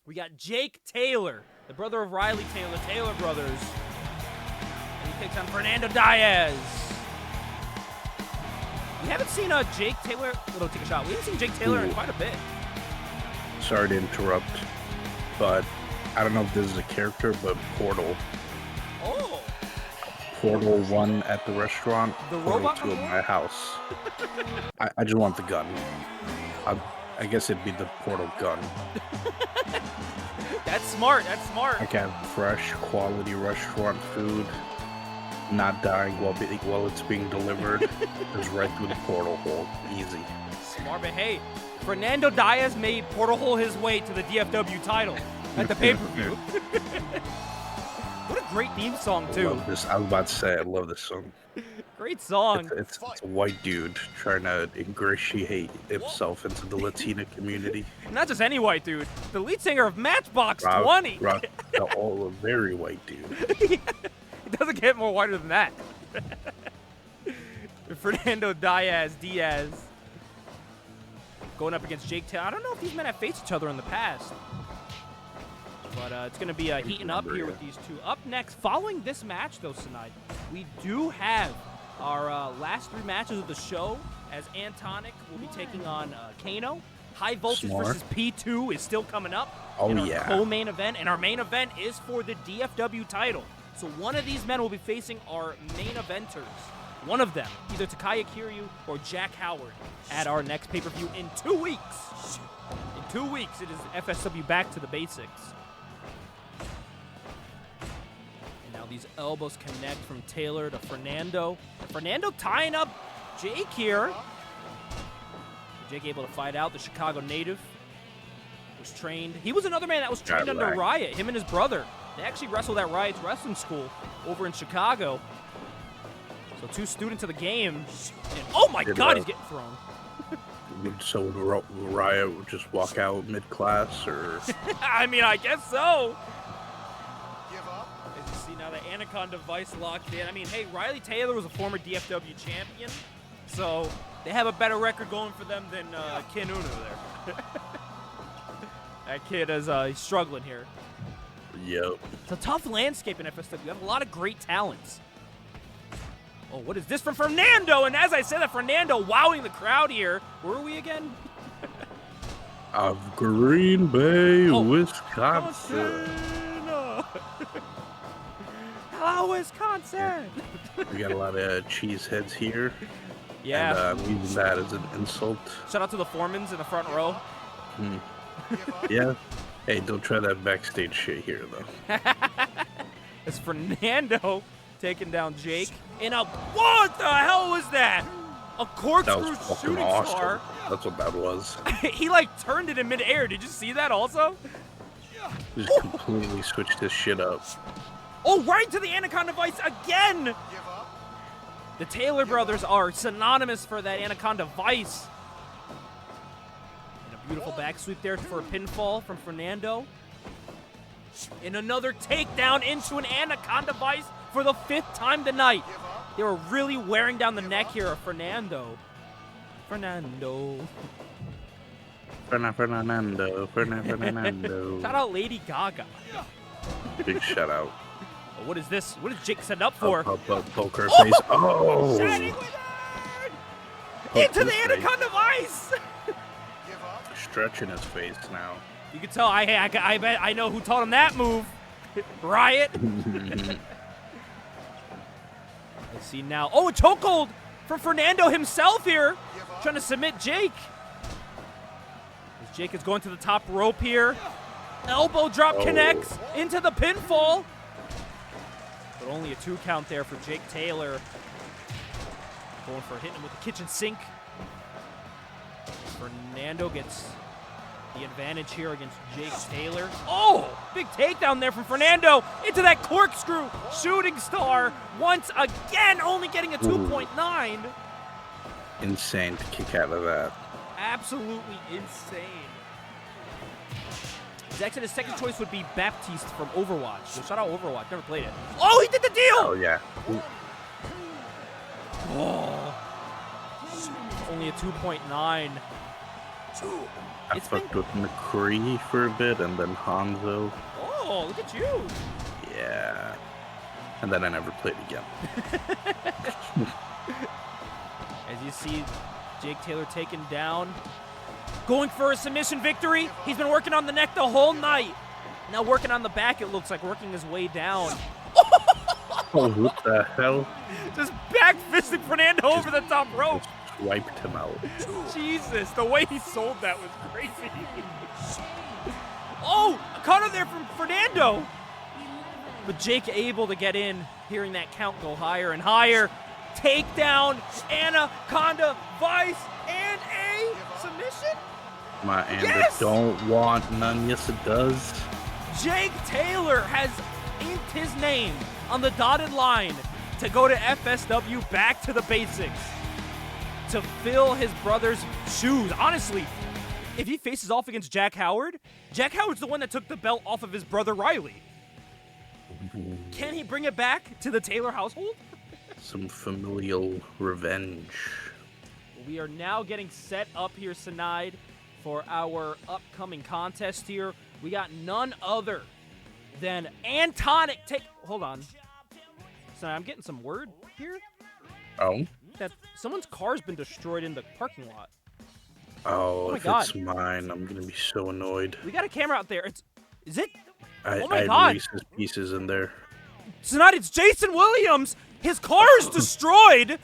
We got Jake Taylor, the brother of Riley Taylor, Taylor Brothers. And he takes on Fernando Diaz. We haven't seen Jake Taylor. We'll take a shot. We haven't seen Jake Taylor in quite a bit. Sorry to interrupt, but I don't know if this is a character, but Portal. Oh. Portal 1 at the restaurant, The Portal robot 2 at my house. I just want the gun. I guess it'd be the Portal gun. That's smart. That's smart. I can have fresh, quality restaurant food, not dying while it's being delivered. Just right through the portal hole. Easy. Smart, but hey, Fernando Diaz made portal hole his way to the DFW title at the pay-per-view. What a great theme song, too. I love this. I was about to say, I love this song. Great song. It's a white dude trying to ingratiate himself into the Latina community. Not just any white dude. The lead singer of Matchbox 20. A very white dude. Yeah. It doesn't get more whiter than that. Fernando Diaz going up against Jake Taylor. I don't know if these men have faced each other in the past. But it's going to be heating up here with these two. Up next, following this match, though, tonight, we do have our last 3 matches of the show, as Antonic will be taking on Kano. High Voltage versus P2 is still coming up. Oh, in our yeah. co-main event, and our main event is for the DFW title. So one of these men will be facing our main eventers. One of them, either Takaya Kiryu or Jack Howard, at our next pay-per-view in 2 weeks. In 2 weeks, it is FSW Back to the Basics. And now these elbows connect from Taylor to Fernando. Fernando tying up Jake here. Jake able to fight out. The Chicago native was trained. He was another man that was trained under Riot, him and his brother. They actually wrestled at Riot's wrestling school over in Chicago. So 2 students of the game. And oh my God, he's getting thrown. So would Riot would just walk out mid-class, or? I mean, I guess so. As you see now, the Anaconda Vice locked in. I mean, hey, Riley Taylor was a former DFW champion, so they have a better record going for them than Ken Uno there. That kid is he's struggling here. Yep. It's a tough landscape in FSW. You have a lot of great talents. Oh, what is this from Fernando? And as I said that, Fernando wowing the crowd here. Where are we again? Of Green Bay, Wisconsin. Hello, Wisconsin. We got a lot of cheese heads here. Yeah. And I'm using that as an insult. Shout out to the Foremans in the front row. Yeah. Hey, don't try that backstage shit here, though. It's Fernando taking down Jake. And what the hell was that? A corkscrew shooting star. That's what that was. He like turned it in midair. Did you see that also? Just completely switched this shit up. Oh, right to the Anaconda Vice again. The Taylor brothers are synonymous for that Anaconda Vice. And a beautiful back sweep there for a pinfall from Fernando. And another takedown into an Anaconda Vice for the 5th time tonight. They were really wearing down the neck here of Fernando. Fernando. Shout out Lady Gaga. Big shout out. Oh, what is this? What is Jake set up for? Poke her face. Oh! Shining into the Anaconda Vice! Stretching his face now. You can tell, I bet I know who taught him that move. Riot. Let's see now. Oh, a chokehold from Fernando himself here, trying to submit Jake. As Jake is going to the top rope here. Elbow drop connects into the pinfall. But only a 2 count there for Jake Taylor. Going for hitting him with the kitchen sink. Fernando gets the advantage here against Jake Taylor. Oh, big takedown there from Fernando into that corkscrew shooting star once again, only getting a 2.9. Insane to kick out of that. Absolutely insane. His Exodus' second choice would be Baptiste from Overwatch. So shout out Overwatch, never played it. Oh, he did the deal! Oh, yeah. Oh. Only a 2.9. I fucked with McCree for a bit, and then Hanzo. Oh, look at you. Yeah. And then I never played again. As you see Jake Taylor taken down. Going for a submission victory. He's been working on the neck the whole night. Now working on the back, it looks like, working his way down. Oh, what the hell? Just back fisting Fernando over the top rope. Wiped him out. Jesus, the way he sold that was crazy. Oh, a counter there from Fernando. But Jake able to get in, hearing that count go higher and higher. Takedown, Anaconda, Vice, and a submission? My Anda Yes! don't want none. Yes, it does. Jake Taylor has inked his name on the dotted line to go to FSW, back to the basics, to fill his brother's shoes. Honestly, if he faces off against Jack Howard's the one that took the belt off of his brother Riley. Can he bring it back to the Taylor household? Some familial revenge. We are now getting set up here, Sinaid, for our upcoming contest here. We got none other than Antonic. Hold on. So I'm getting some word here. Oh? That someone's car's been destroyed in the parking lot. Oh, my if God. it's mine, I'm gonna be so annoyed. We got a camera out there. Is it? I Oh my had God. Reese's Pieces in there. Tonight it's Jason Williams. His car is destroyed.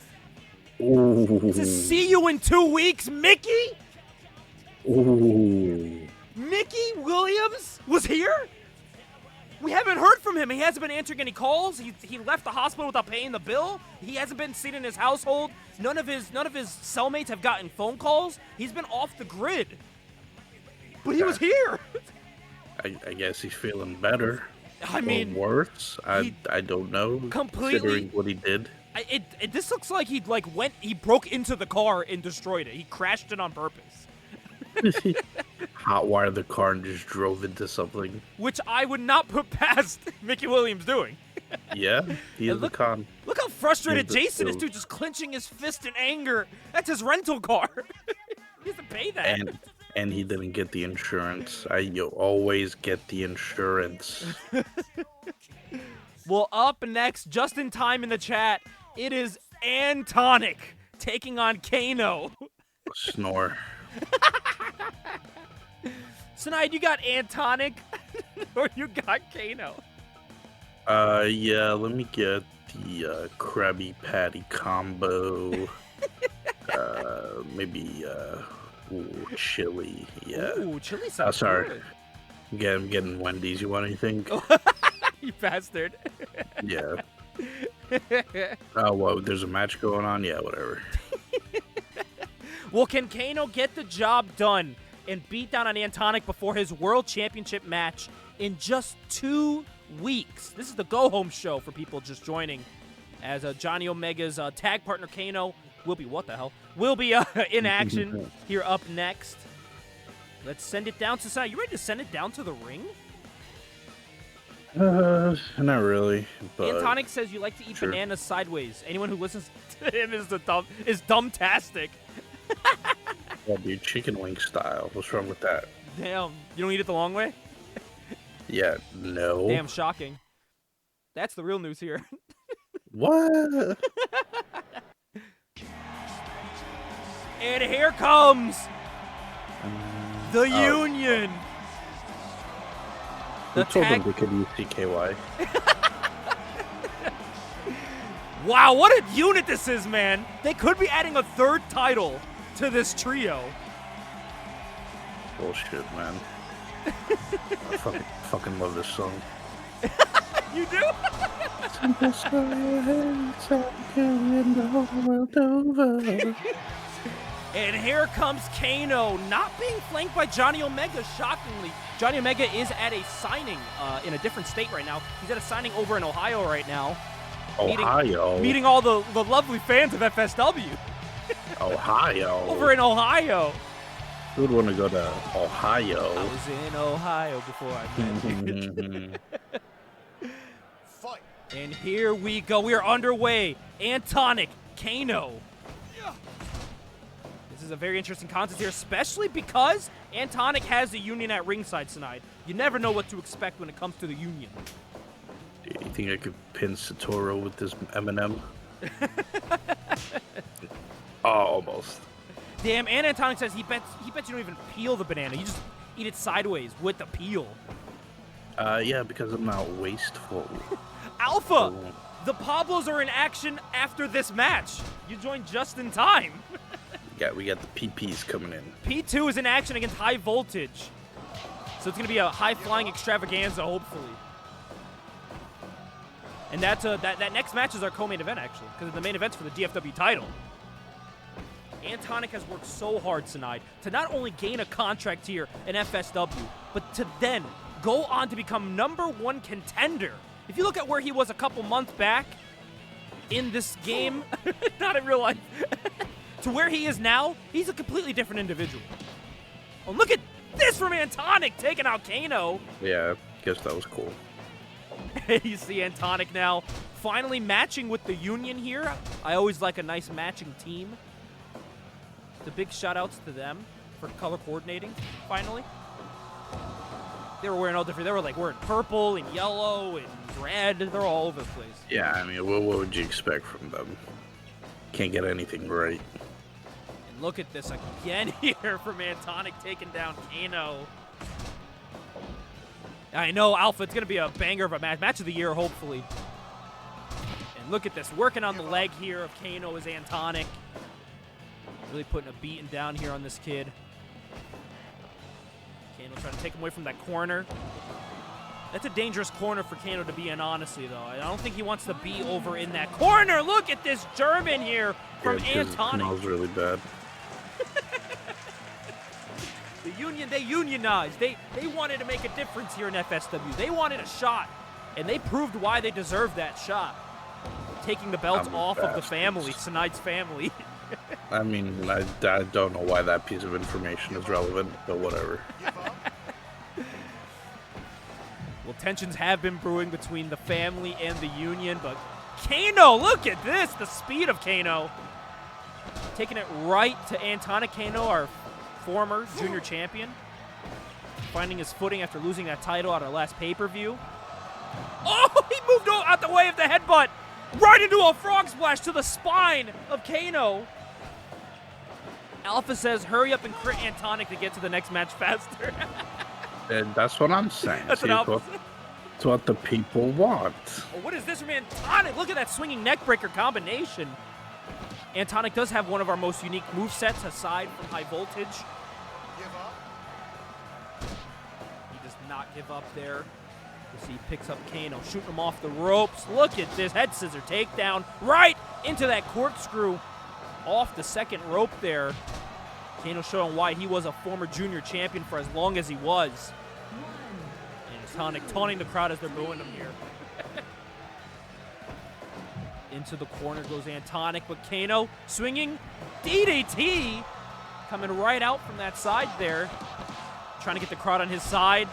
Ooh. To see you in 2 weeks, Mickey. Ooh. Mickey Williams was here. We haven't heard from him. He hasn't been answering any calls. He left the hospital without paying the bill. He hasn't been seen in his household. None of his cellmates have gotten phone calls. He's been off the grid. But he was here. I guess he's feeling better. I mean, or worse. I don't know. completely- Considering what he did. This looks like he broke into the car and destroyed it. He crashed it on purpose. Hotwired the car and just drove into something. Which I would not put past Mickey Williams doing. Yeah, he is And the con. Look how frustrated He's the Jason is, dude. too, just clenching his fist in anger. That's his rental car. He has to pay that. And he didn't get the insurance. You always get the insurance. Well, up next, just in time in the chat, it is Antonic taking on Kano. Snore. Tonight, you got Antonic or you got Kano? Yeah, let me get the Krabby Patty combo. Maybe, chili. Yeah. Ooh, chili sounds sorry. I'm getting Wendy's. You want anything? good. You bastard. Yeah. Oh, well, there's a match going on? Yeah, whatever. Well, can Kano get the job done and beat down on Antonic before his World Championship match in just 2 weeks? This is the go-home show for people just joining, as Johnny Omega's tag partner Kano will be, will be in action here up next. Let's send it down to Sai. You ready to send it down to the ring? Not really. But Antonic says you like to eat sure. bananas sideways. Anyone who listens to him is dumbtastic. Yeah, dude, chicken wing style. What's wrong with that? Damn, you don't eat it the long way? Yeah, no. Damn, shocking. That's the real news here. What? And here comes the Union. Who The told them tag. they could use CKY? Wow, what a unit this is, man. They could be adding a third title to this trio. Bullshit, man. I fucking love this song. You do? Simple story of hate, carrying the whole world over. And here comes Kano, not being flanked by Johnny Omega, shockingly. Johnny Omega is at a signing in a different state right now. He's at a signing over in Ohio right now. Ohio? Meeting all the lovely fans of FSW. Ohio? Over in Ohio. Who would want to go to Ohio? I was in Ohio before I met you. Fight. And here we go. We are underway. Antonic, Kano. This is a very interesting contest here, especially because Antonic has the Union at ringside tonight. You never know what to expect when it comes to the Union. You think I could pin Satoru with this M&M? Oh, almost. Damn, and Antonic says he bets you don't even peel the banana. You just eat it sideways with the peel. Yeah, because I'm not wasteful. Alpha, the Pablos are in action after this match. You joined just in time. We got the PPs coming in. P2 is in action against High Voltage. So it's going to be a high-flying extravaganza, hopefully. And that next match is our co-main event, actually, because the main event's for the DFW title. Antonic has worked so hard tonight to not only gain a contract here in FSW, but to then go on to become #1 contender. If you look at where he was a couple months back in this game, not in real life, to where he is now, he's a completely different individual. Oh, look at this from Antonic taking out Kano. Yeah, I guess that was cool. You see Antonic now finally matching with the Union here. I always like a nice matching team. The big shout-outs to them for color coordinating, finally. They were wearing all different. They were like wearing purple and yellow and red. They're all over the place. Yeah, I mean, what would you expect from them? Can't get anything right. And look at this again here from Antonic taking down Kano. I know, Alpha, it's going to be a banger of a match. Match of the year, hopefully. And look at this. Working on the leg here of Kano is Antonic. Really putting a beating down here on this kid. Kano trying to take him away from that corner. That's a dangerous corner for Kano to be in, honestly, though. I don't think he wants to be over in that corner. Look at this German here from Antonic. It smells really bad. The Union, they unionized. They wanted to make a difference here in FSW. They wanted a shot, and they proved why they deserved that shot. Taking the belt off of the family, tonight's family. I mean, I don't know why that piece of information is relevant, but whatever. Well, tensions have been brewing between the family and the Union, but Kano, look at this, the speed of Kano. Taking it right to Antonic. Kano, our former junior champion. Finding his footing after losing that title at our last pay-per-view. Oh, he moved out the way of the headbutt. Right into a frog splash to the spine of Kano. Alpha says, hurry up and crit Antonic to get to the next match faster. And that's what I'm saying. That's See, it's what the people want. Oh, what is this from Antonic? Look at that swinging neckbreaker combination. Antonic does have one of our most unique movesets aside from High Voltage. He does not give up there. You see, he picks up Kano, shooting him off the ropes. Look at this head scissor takedown right into that corkscrew off the second rope there. Kano showing why he was a former junior champion for as long as he was. And Antonic taunting the crowd as they're booing him here. Into the corner goes Antonic, but Kano swinging DDT, coming right out from that side there, trying to get the crowd on his side.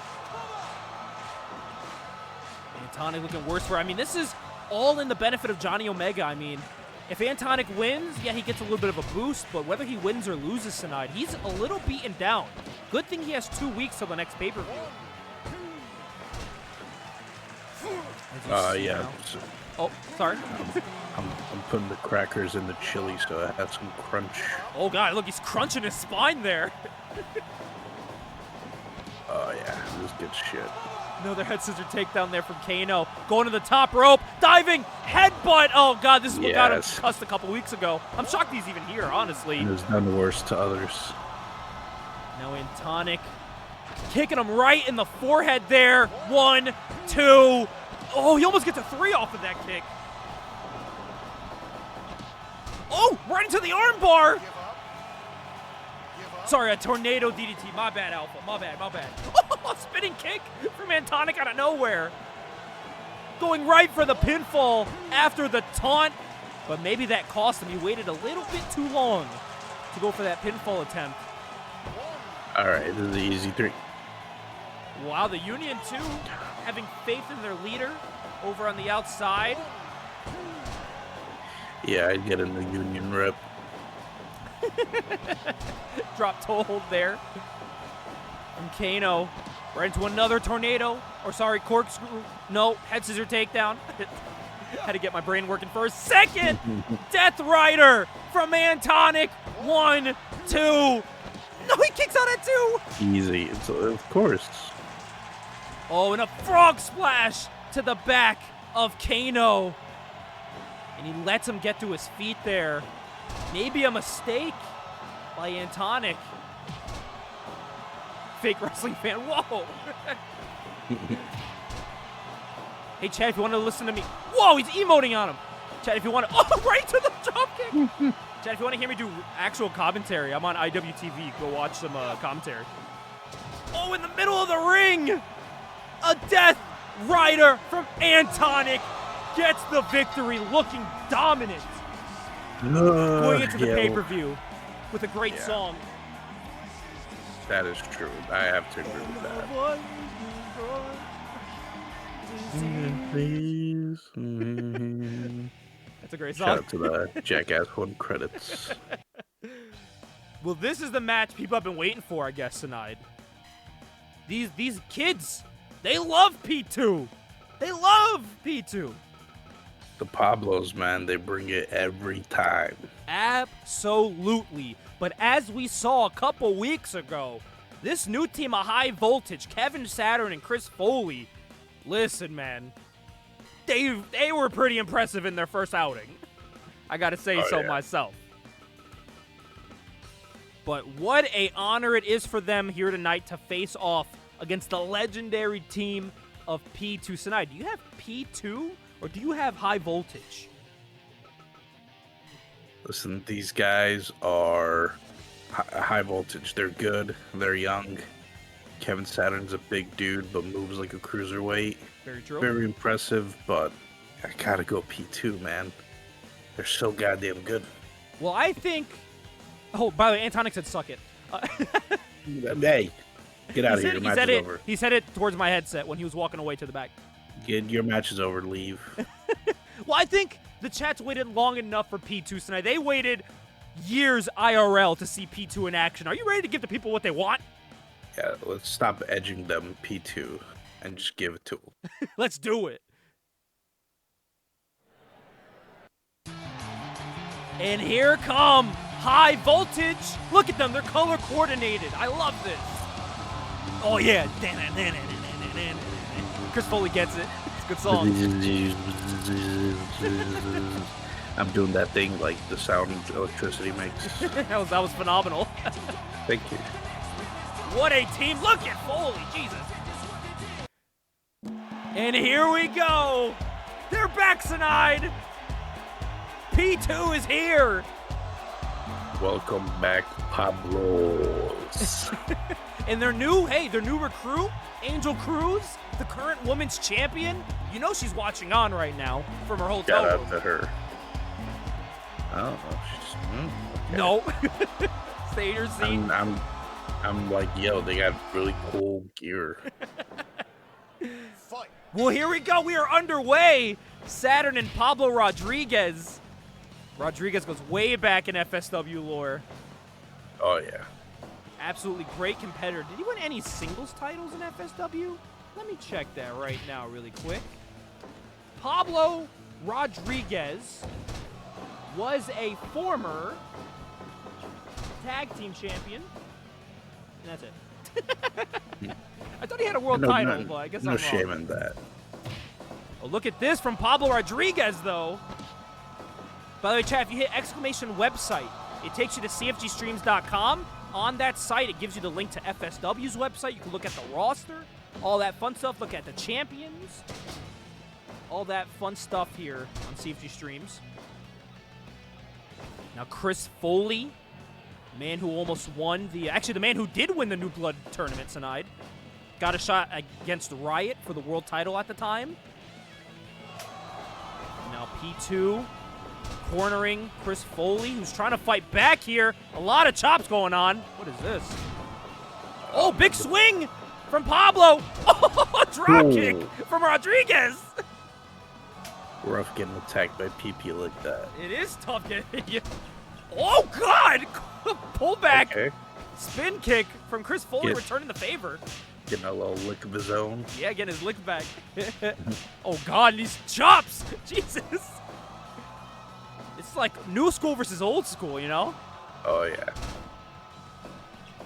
Antonic looking worse for, I mean, this is all in the benefit of Johnny Omega. I mean, if Antonic wins, yeah, he gets a little bit of a boost, but whether he wins or loses tonight, he's a little beaten down. Good thing he has 2 weeks till the next pay-per-view. Yeah. Oh, sorry. I'm putting the crackers in the chili so it has some crunch. Oh, God, look, he's crunching his spine there. Oh, yeah, this is good shit. Another head scissor takedown there from Kano. Going to the top rope. Diving. Headbutt. Oh, God. This is what got him cussed a couple weeks ago. I'm shocked he's even here, honestly. And has done worse to others. Now Antonic kicking him right in the forehead there. 1, 2. Oh, he almost gets a 3 off of that kick. Oh, right into the armbar. Sorry, a tornado DDT. My bad, Alpha. My bad. Oh, spinning kick from Antonic out of nowhere. Going right for the pinfall after the taunt. But maybe that cost him. He waited a little bit too long to go for that pinfall attempt. All right, this is the easy 3. Wow, the Union, too, having faith in their leader over on the outside. Yeah, I'd get in the Union rep. Drop toe hold there from Kano. Right into another tornado. Or sorry, corkscrew. No, head scissor takedown. Had to get my brain working for a second. Death Rider from Antonic. 1, 2. No, he kicks out at 2. Easy, of course. Oh, and a frog splash to the back of Kano. And he lets him get to his feet there. Maybe a mistake by Antonic. Fake wrestling fan. Whoa. Hey, Chad, if you want to listen to me. Whoa, he's emoting on him. Chad, if you want to. Oh, right to the drop kick. Chad, if you want to hear me do actual commentary, I'm on IWTV. Go watch some commentary. Oh, in the middle of the ring. A Death Rider from Antonic gets the victory, looking dominant. Going into the pay-per-view with a great song. That is true. I have to agree with that. Please. That's a great song. Shout out to the Jackass 1 credits. Well, this is the match people have been waiting for, I guess, tonight. These kids, they love P2. They love P2. The Pablos, man, they bring it every time. Absolutely. But as we saw a couple weeks ago, this new team of High Voltage, Kevin Saturn and Chris Foley, listen, man, they were pretty impressive in their first outing. I gotta say myself. But what a honor it is for them here tonight to face off against the legendary team of P2 Sinai. Do you have P2 or do you have High Voltage? Listen, these guys are high voltage. They're good. They're young. Kevin Saturn's a big dude, but moves like a cruiserweight. Very true. Very impressive, but I gotta go P2, man. They're so goddamn good. Well, I think... Oh, by the way, Antonic said suck it. Hey, get out of here. Your match is over. He said it towards my headset when he was walking away to the back. Your match is over. Leave. Well, I think the chat's waited long enough for P2 tonight. They waited years IRL to see P2 in action. Are you ready to give the people what they want? Yeah, let's stop edging them P2 and just give it to them. Let's do it. And here come High Voltage. Look at them. They're color coordinated. I love this. Oh, yeah. Chris Foley gets it. It's a good song. I'm doing that thing like the sound electricity makes. that was phenomenal. Thank you. What a team. Look at Foley. Jesus. And here we go. They're back-side. P2 is here. Welcome back, Pablos. And their new recruit, Angel Cruz, the current women's champion. You know she's watching on right now from her hotel room. Shout out to her. Oh, she's, okay. No. Stay in your seat. I'm like, yo, they got really cool gear. Fight. Well, here we go. We are underway. Saturn and Pablo Rodriguez. Rodriguez goes way back in FSW lore. Oh, yeah. Absolutely great competitor. Did he win any singles titles in FSW? Let me check that right now really quick. Pablo Rodriguez was a former tag team champion. And that's it. I thought he had a world title, but I guess no I'm shame wrong. in that. Oh, look at this from Pablo Rodriguez, though. By the way, chat, if you hit exclamation website, it takes you to cfgstreams.com. On that site, it gives you the link to FSW's website. You can look at the roster, all that fun stuff. Look at the champions. All that fun stuff here on CFG Streams. Now, Chris Foley, man who almost won the man who did win the New Blood tournament tonight. Got a shot against Riot for the world title at the time. Now P2 cornering Chris Foley, who's trying to fight back here. A lot of chops going on. What is this? Oh, big swing from Pablo. Oh, drop kick from Rodriguez. Rough getting attacked by PP like that. It is tough getting you. Oh, God. Pull back. Okay. Spin kick from Chris Foley, returning the favor. Getting a little lick of his own. Yeah, getting his lick back. Oh, God, these chops. Jesus. It's like new school versus old school, you know? Oh, yeah.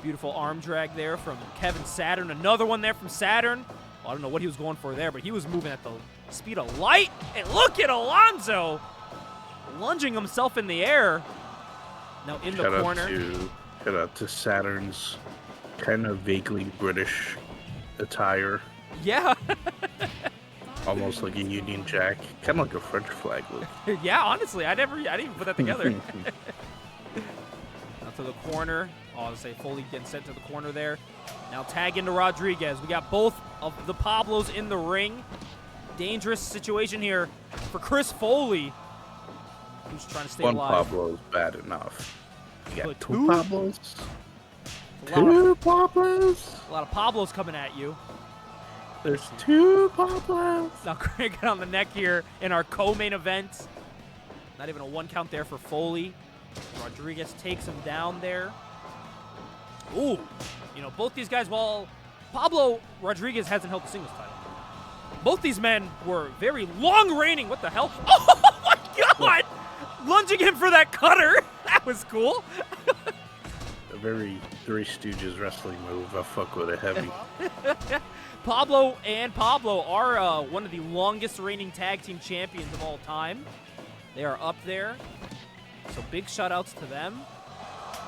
Beautiful arm drag there from Kevin Saturn. Another one there from Saturn. Well, I don't know what he was going for there, but he was moving at the speed of light. And look at Alonso lunging himself in the air. Now in the corner. Shout out to Saturn's kind of vaguely British attire. Yeah. Almost like a Union Jack. Kind of like a French flag look. Yeah, honestly, I didn't even put that together. Now to the corner. Oh, I say Foley getting sent to the corner there. Now tag into Rodriguez. We got both of the Pablos in the ring. Dangerous situation here for Chris Foley, who's trying to stay alive. One Pablo is bad enough. You got But two Pablos? A lot Pablos? of Pablos coming at you. There's two Pablos. Now cranking on the neck here in our co-main event. Not even a one count there for Foley. Rodriguez takes him down there. Ooh, you know, both these guys, while Pablo Rodriguez hasn't held the singles title, both these men were very long reigning. What the hell? Oh my God! Lunging him for that cutter. That was cool. A very Three Stooges wrestling move. I fuck with it heavy. Pablo and Pablo are one of the longest reigning tag team champions of all time. They are up there. So big shout outs to them.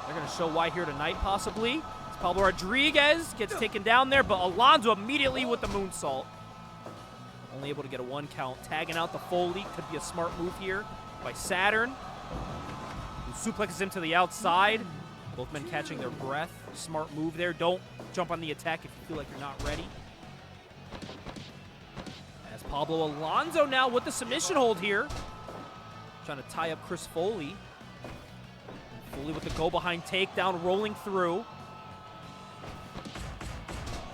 They're going to show why here tonight, possibly. As Pablo Rodriguez gets taken down there, but Alonso immediately with the moonsault. Only able to get a one count. Tagging out the Foley. Could be a smart move here by Saturn, who suplexes him to the outside. Both men catching their breath. Smart move there. Don't jump on the attack if you feel like you're not ready. As Pablo Alonso now with the submission hold here. Trying to tie up Chris Foley. Foley with the go-behind takedown, rolling through.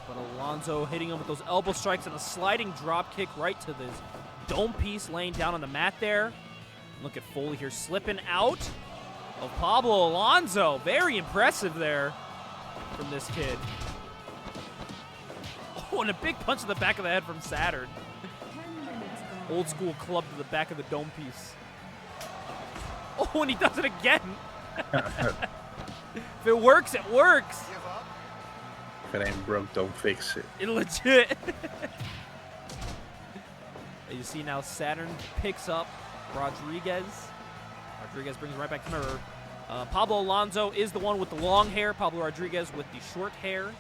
But Alonso hitting him with those elbow strikes and a sliding drop kick right to this dome piece, laying down on the mat there. Look at Foley here slipping out of Pablo Alonso. Very impressive there from this kid. Oh, and a big punch to the back of the head from Saturn. Old school club to the back of the dome piece. Oh, and he does it again. If it works, it works. If it ain't broke, don't fix it. It legit. You see now Saturn picks up Rodriguez. Rodriguez brings him right back to mirror. Pablo Alonso is the one with the long hair. Pablo Rodriguez with the short hair.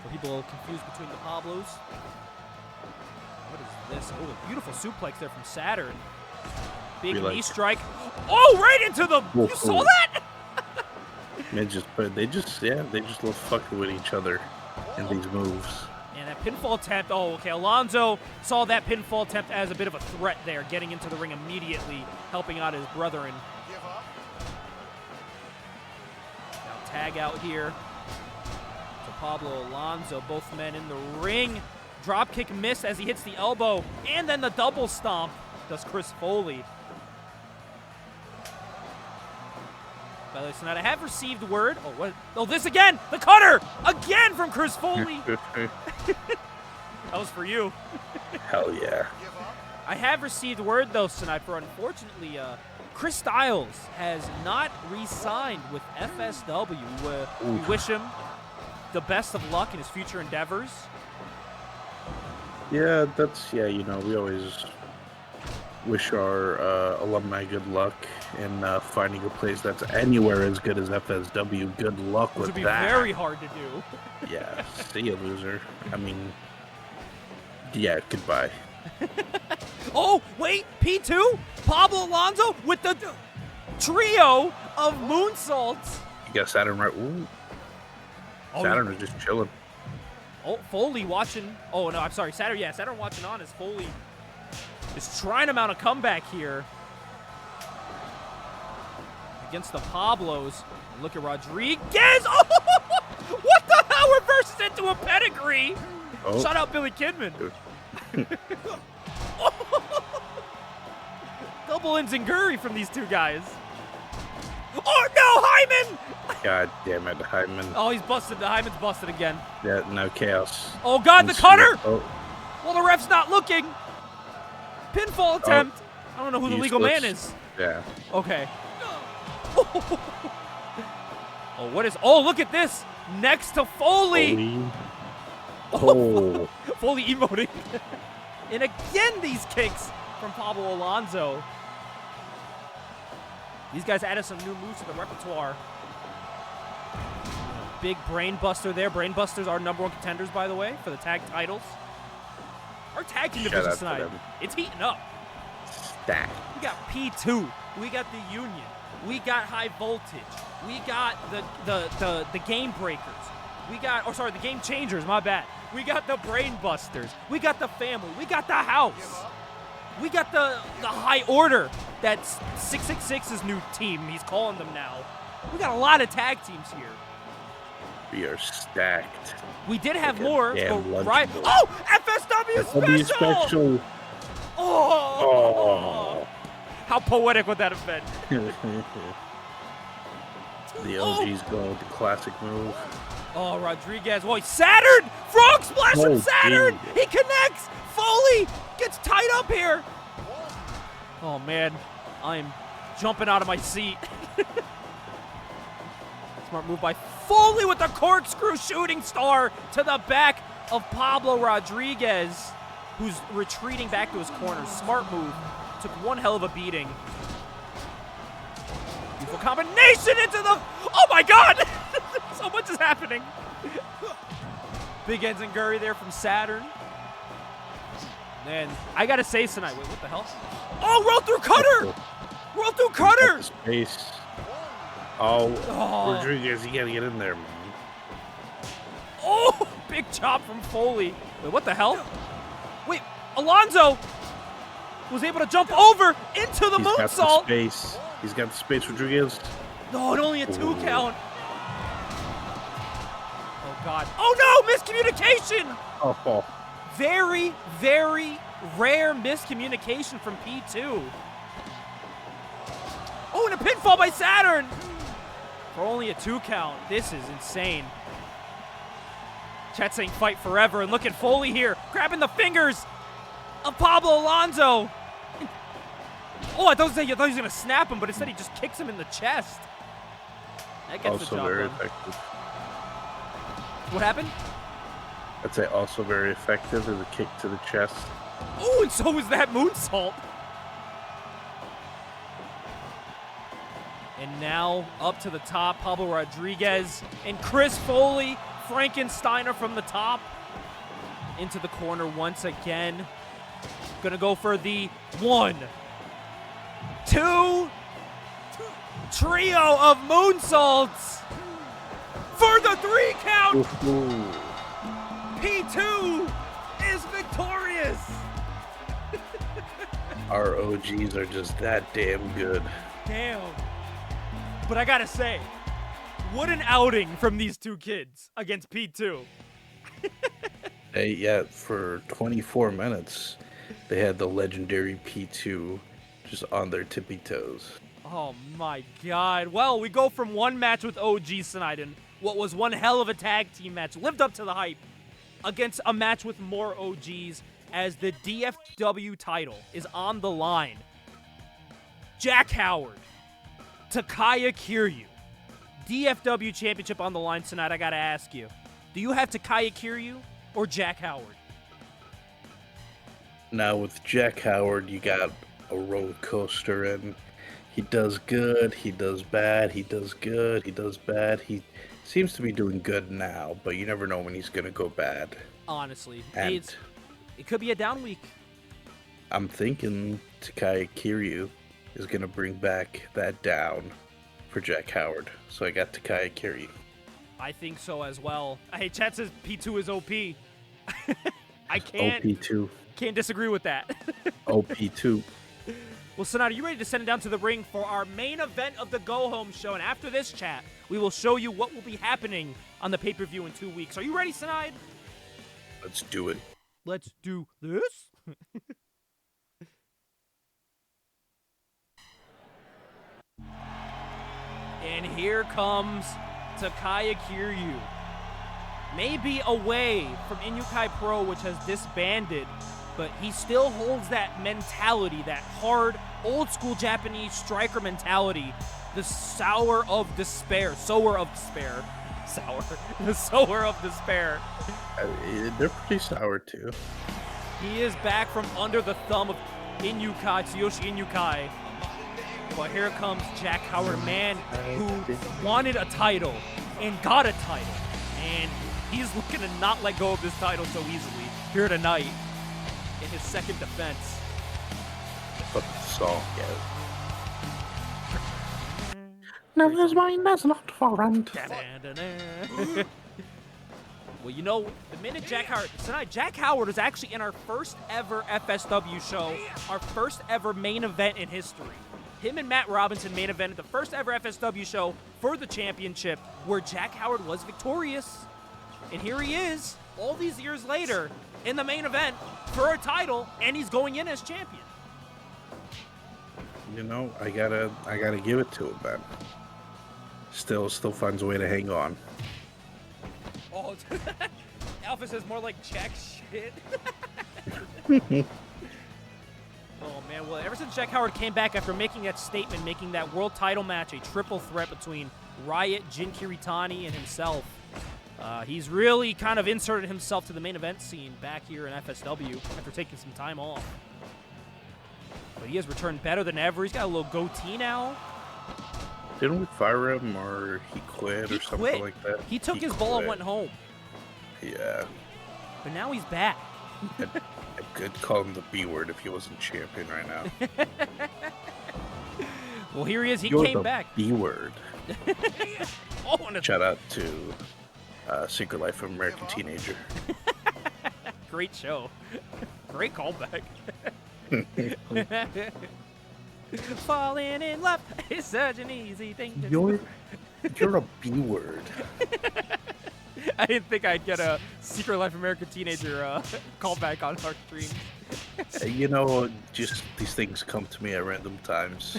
For people confused between the Pablos. What is this? Oh, a beautiful suplex there from Saturn. Big knee strike. Oh, right into the. Whoa, you saw that? They just love fucking with each other in these moves. And that pinfall attempt. Oh, okay. Alonso saw that pinfall attempt as a bit of a threat there, getting into the ring immediately, helping out his brethren. Now tag out here to Pablo Alonso. Both men in the ring. Drop kick miss as he hits the elbow, and then the double stomp does Chris Foley. By the way, tonight I have received word. Oh, what? Oh, this again! The cutter! Again from Chris Foley! That was for you. Hell yeah. I have received word, though, tonight, for unfortunately, Chris Styles has not re-signed with FSW. We wish him the best of luck in his future endeavors. Yeah, you know, we always wish our alumni good luck in finding a place that's anywhere as good as FSW. Good luck Which with would be that. very hard to do. Yeah, see you, loser. I mean, yeah, goodbye. Oh, wait, P2? Pablo Alonso with the trio of moonsaults. You got Saturn right. Ooh, Oh, Saturn is just chilling. Oh, Foley watching. Oh, no, I'm sorry. Saturn, yeah, Saturn watching on as Foley is trying to mount a comeback here against the Pablos. Look at Rodriguez. Oh, what the hell? Reverses into a pedigree. Oh. Shout out Billy Kidman. Double Enzinguri from these two guys. Oh, no, Hyman! God damn it, Hyman. Oh, he's busted. Hyman's busted again. Yeah, no chaos. Oh, God, the cutter! Oh, Well, the ref's not looking. Pinfall attempt. I don't know who the legal man is. Yeah. Okay. Oh, what is... Oh, look at this. Next to Foley. Oh. Foley emoting. And again, these kicks from Pablo Alonso. These guys added some new moves to the repertoire. Big brain buster there. Brain busters are number one contenders, by the way, for the tag titles. Our tag team division tonight, it's heating up. Stack. We got P2. We got the Union. We got High Voltage. We got the Game Breakers. We got, oh sorry, the Game Changers, my bad. We got the Brain Busters. We got the Family. We got the House. We got the High Order. That's 666's new team. He's calling them now. We got a lot of tag teams here. We are stacked. We did have Like a more, damn but lunch bowl. oh, FSW FSW special! Oh. How poetic would that have been? The OG's going with the classic move. Oh, Rodriguez. Boy, Saturn! Frog splash from Oh, Saturn! geez. He connects! Foley gets tied up here. Oh, man. I'm jumping out of my seat. Smart move by Foley with the corkscrew shooting star to the back of Pablo Rodriguez, who's retreating back to his corner. Smart move. Took one hell of a beating. Beautiful combination into the... Oh, my God! So much is happening. Big Enzinguri there from Saturn. Man, I got to say tonight. Wait, what the hell? Oh, roll through cutter! Roll through cutter! Space. Oh, Rodriguez, you got to get in there, man. Oh, big chop from Foley. Wait, what the hell? Wait, Alonso was able to jump over into the He's got the moonsault. space. He's got the space, Rodriguez. No, and only a 2 count. Oh, God. Oh, no, miscommunication. Oh. Very, very rare miscommunication from P2. Oh, and a pinfall by Saturn. For only a 2 count. This is insane. Chat saying fight forever. And look at Foley here, grabbing the fingers of Pablo Alonso. Oh, I thought he was going to snap him, but instead he just kicks him in the chest. That gets the Also job very done. effective. What happened? I'd say also very effective as a kick to the chest. Oh, and so was that moonsault. And now up to the top, Pablo Rodriguez and Chris Foley, Frankensteiner from the top. Into the corner once again. Gonna go for the 1, 2, trio of moonsaults for the 3 count. Ooh. P2 is victorious. Our OGs are just that damn good. Damn. But I gotta say, what an outing from these two kids against P2. Hey, yeah, for 24 minutes, they had the legendary P2 just on their tippy toes. Oh my God. Well, we go from one match with OGs tonight and what was one hell of a tag team match, lived up to the hype, against a match with more OGs as the DFW title is on the line. Jack Howard, Takaya Kiryu, DFW championship on the line tonight. I gotta ask you, Do you have Takaya Kiryu or Jack Howard? Now with Jack Howard, you got a roller coaster, and he does good, he does bad, he does good, he does bad. He seems to be doing good now, but you never know when he's gonna go bad. Honestly, And it could be a down week. I'm thinking Takaya Kiryu is gonna bring back that down for Jack Howard. So I got Takaya Kiryu. I think so as well. Hey, chat says P2 is OP. I OP2. can't disagree with that. OP2. Well, Sonata, you ready to send it down to the ring for our main event of the go-home show? And after this chat, we will show you what will be happening on the pay-per-view in 2 weeks. Are you ready, Sonata? Let's do it. Let's do this. And here comes Takaya Kiryu. Maybe away from Inukai Pro, which has disbanded, but he still holds that mentality, that hard, old-school Japanese striker mentality, the sower of despair. The sower of despair. They're pretty sour, too. He is back from under the thumb of Inukai, Tsuyoshi Inukai. But here comes Jack Howard, a man who wanted a title and got a title. And he's looking to not let go of this title so easily here tonight in his second defense. But the song, yeah. Never's mine, that's not for rent. Well, you know, the minute Jack Howard, tonight, Jack Howard is actually in our first ever FSW show, our first ever main event in history. Him and Matt Robinson main evented the first ever FSW show for the championship, where Jack Howard was victorious. And here he is, all these years later, in the main event for a title, and he's going in as champion. You know, I gotta give it to him, man. Still finds a way to hang on. Oh, Alpha says more like Jack shit. Oh, man. Well, ever since Jack Howard came back after making that statement, making that world title match a triple threat between Riot, Jin Kiritani, and himself, he's really kind of inserted himself to the main event scene back here in FSW after taking some time off. But he has returned better than ever. He's got a little goatee now. Didn't we fire him, or he quit, or something like that? He took his ball and went home. Yeah. But now he's back. I could call him the B word if he wasn't champion right now. Well, here he is. He You're came the back. B word. Oh, Shout out to Secret Life of American Teenager. Great show. Great callback. Falling in love is such an easy thing to do. You're a B word. I didn't think I'd get a Secret Life American Teenager callback on our stream. You know, just these things come to me at random times.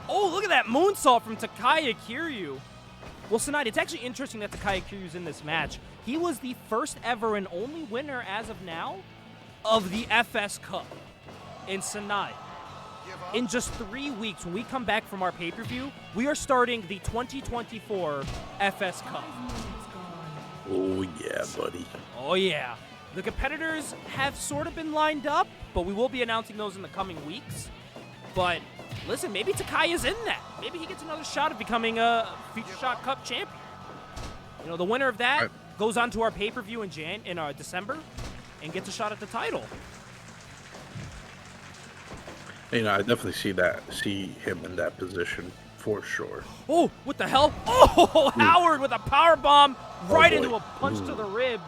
Oh, look at that moonsault from Takaya Kiryu. Well, tonight, it's actually interesting that Takaya Kiryu's in this match. He was the first ever and only winner as of now of the FS Cup in Sanai. In just 3 weeks, when we come back from our pay-per-view, we are starting the 2024 FS Cup. Oh, yeah, buddy. Oh, yeah. The competitors have sort of been lined up, but we will be announcing those in the coming weeks. But listen, maybe Takaya's in that. Maybe he gets another shot at becoming a Future Shock Cup champion. You know, the winner of that goes on to our pay-per-view in December and gets a shot at the title. You know, I definitely see him in that position for sure. Oh, what the hell? Oh, Howard with a power bomb right into a punch to the ribs.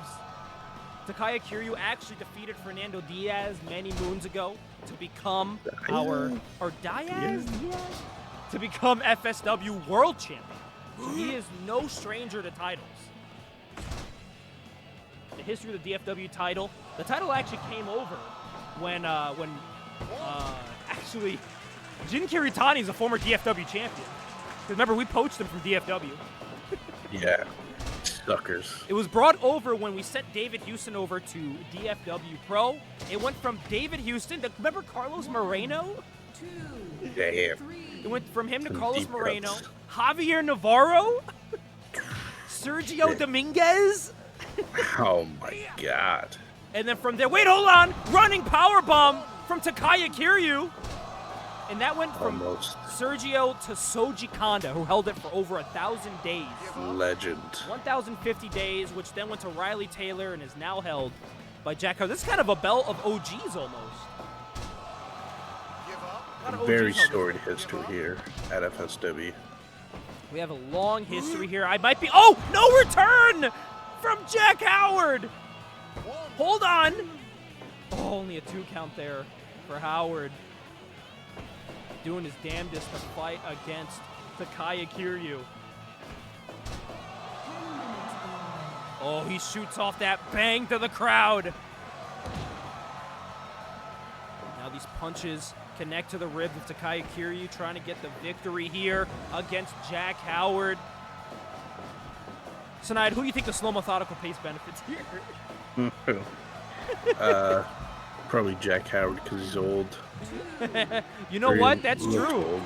Takaya Kiryu actually defeated Fernando Diaz many moons ago to become Diaz? To become FSW World Champion. He is no stranger to titles. The history of the DFW title. The title actually came over when actually Jin Kiritani is a former DFW champion. Because remember, we poached him from DFW. Yeah. Suckers. It was brought over when we sent David Houston over to DFW Pro. It went from David Houston to, remember Carlos Moreno? Damn. It went from him to Some Carlos deep Moreno, cuts. Javier Navarro, Sergio Dominguez. Oh my god. And then from there, wait, hold on! Running power bomb from Takaya Kiryu. And that went from Almost. Sergio to Soji Kanda, who held it for over 1,000 days. Legend. 1,050 days, which then went to Riley Taylor and is now held by Jack Howard. This is kind of a belt of OGs almost. A lot of OGs Very held this. storied history here at FSW. We have a long history here. I might be. Oh, no return from Jack Howard. Hold on. Oh, only a 2 count there for Howard. Doing his damnedest to fight against Takaya Kiryu. Oh, he shoots off that bang to the crowd. Now these punches connect to the ribs of Takaya Kiryu, trying to get the victory here against Jack Howard. Sinead, who do you think the slow methodical pace benefits here? Probably Jack Howard because he's old. You know what? That's Looks true. old.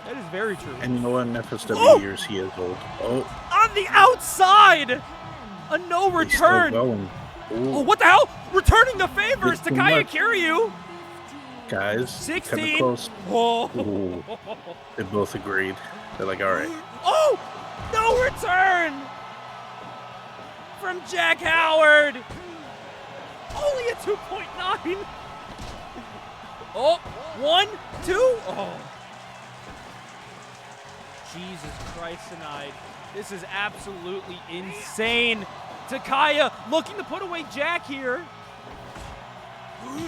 That is very true. And you know what? In FSW Oh! years, he is old. Oh, On the outside! A no he's still return. going. Ooh, Oh, what the hell? Returning the favors to Too Takaya much. Kiryu. guys, kind of 16. close. Oh. Ooh. They both agreed. They're like, all right. Oh! No return! From Jack Howard! Only a 2.9! Oh, 1, 2. Oh. Jesus Christ tonight. This is absolutely insane. Takaya looking to put away Jack here. And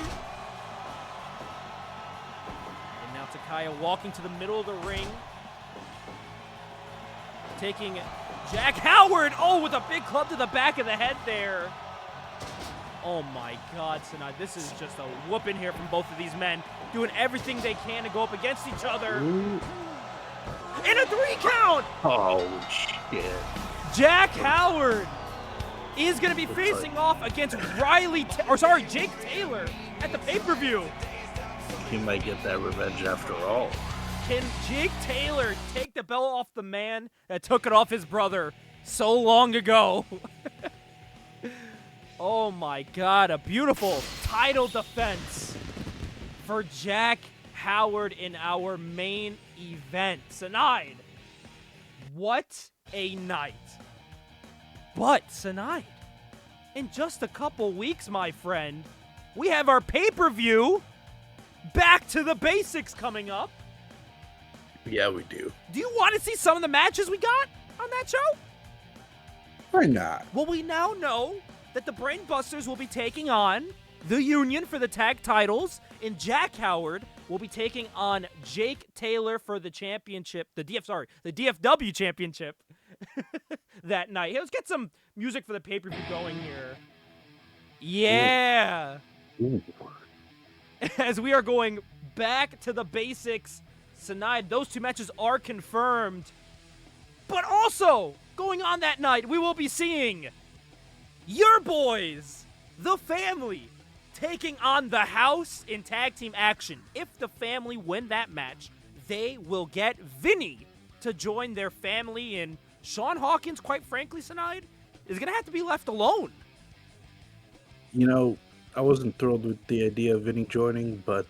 now Takaya walking to the middle of the ring. Taking Jack Howard. Oh, with a big club to the back of the head there. Oh my God, tonight. This is just a whooping here from both of these men. Doing everything they can to go up against each other. Ooh. And a 3 count! Oh, shit. Jack Howard is going to be facing off against Jake Taylor at the pay-per-view. He might get that revenge after all. Can Jake Taylor take the belt off the man that took it off his brother so long ago? Oh my God, a beautiful title defense for Jack Howard in our main event tonight. What a night. But tonight, in just a couple weeks, my friend, we have our pay-per-view, Back to the Basics, coming up. Yeah, we do. Do you want to see some of the matches we got on that show? Why not? Well, we now know that the Brainbusters will be taking on the Union for the tag titles, and Jack Howard will be taking on Jake Taylor for the championship, the DFW championship that night. Hey, let's get some music for the pay-per-view going here. Yeah. Ooh. As we are going back to the basics tonight, those 2 matches are confirmed. But also, going on that night, we will be seeing your boys, the family, taking on the House in tag team action. If the family win that match, they will get Vinny to join their family, and Sean Hawkins, quite frankly, tonight, is going to have to be left alone. You know, I wasn't thrilled with the idea of Vinny joining, but,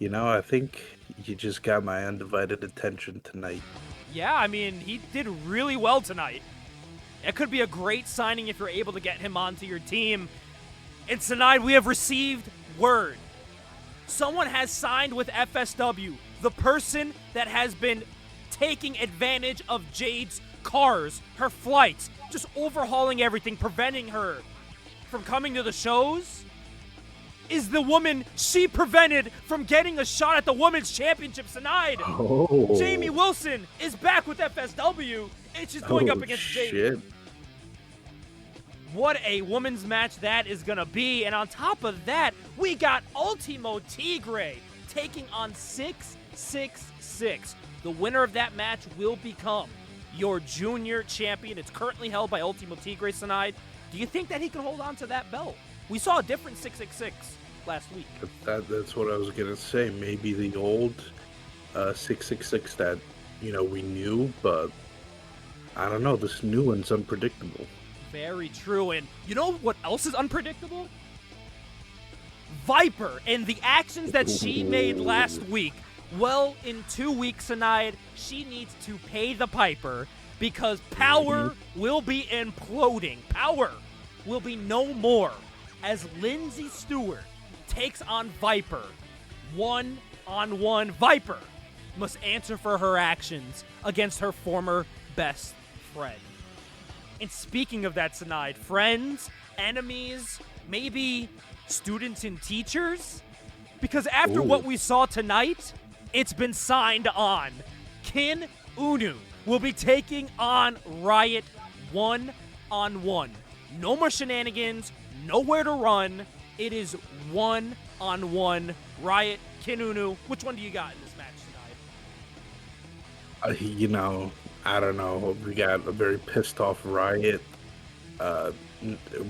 you know, I think you just got my undivided attention tonight. Yeah, I mean, he did really well tonight. It could be a great signing if you're able to get him onto your team. And tonight we have received word. Someone has signed with FSW. The person that has been taking advantage of Jade's cars, her flights, just overhauling everything, preventing her from coming to the shows, is the woman she prevented from getting a shot at the Women's Championship tonight. Oh. Jamie Wilson is back with FSW, and she's going up against Jade. Shit. What a women's match that is going to be. And on top of that, we got Ultimo Tigre taking on 666. The winner of that match will become your junior champion. It's currently held by Ultimo Tigre tonight. Do you think that he can hold on to that belt? We saw a different 666 last week. That's what I was going to say. Maybe the old 666 that, you know, we knew, but I don't know. This new one's unpredictable. Very true. And you know what else is unpredictable? Viper and the actions that she made last week. Well, in 2 weeks tonight, she needs to pay the piper because Power will be imploding. Power will be no more as Lindsay Stewart takes on Viper. One-on-one. Viper must answer for her actions against her former best friend. And speaking of that tonight, friends, enemies, maybe students and teachers? Because after what we saw tonight, it's been signed on. Kin Unu will be taking on Riot one-on-one. No more shenanigans, nowhere to run. It is one-on-one. Riot, Kin Unu, which one do you got in this match tonight? I don't know. We got a very pissed off Riot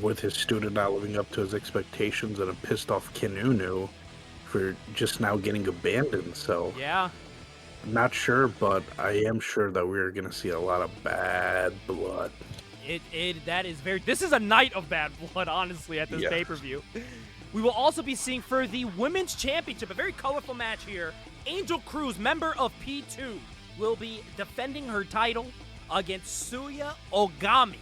with his student not living up to his expectations, and a pissed off Kinunu for just now getting abandoned. So Yeah. I'm not sure, but I am sure that we're going to see a lot of bad blood. This is a night of bad blood, honestly, at this Yes. pay-per-view. We will also be seeing for the Women's Championship, a very colorful match here. Angel Cruz, member of P2, will be defending her title against Suya Ogami.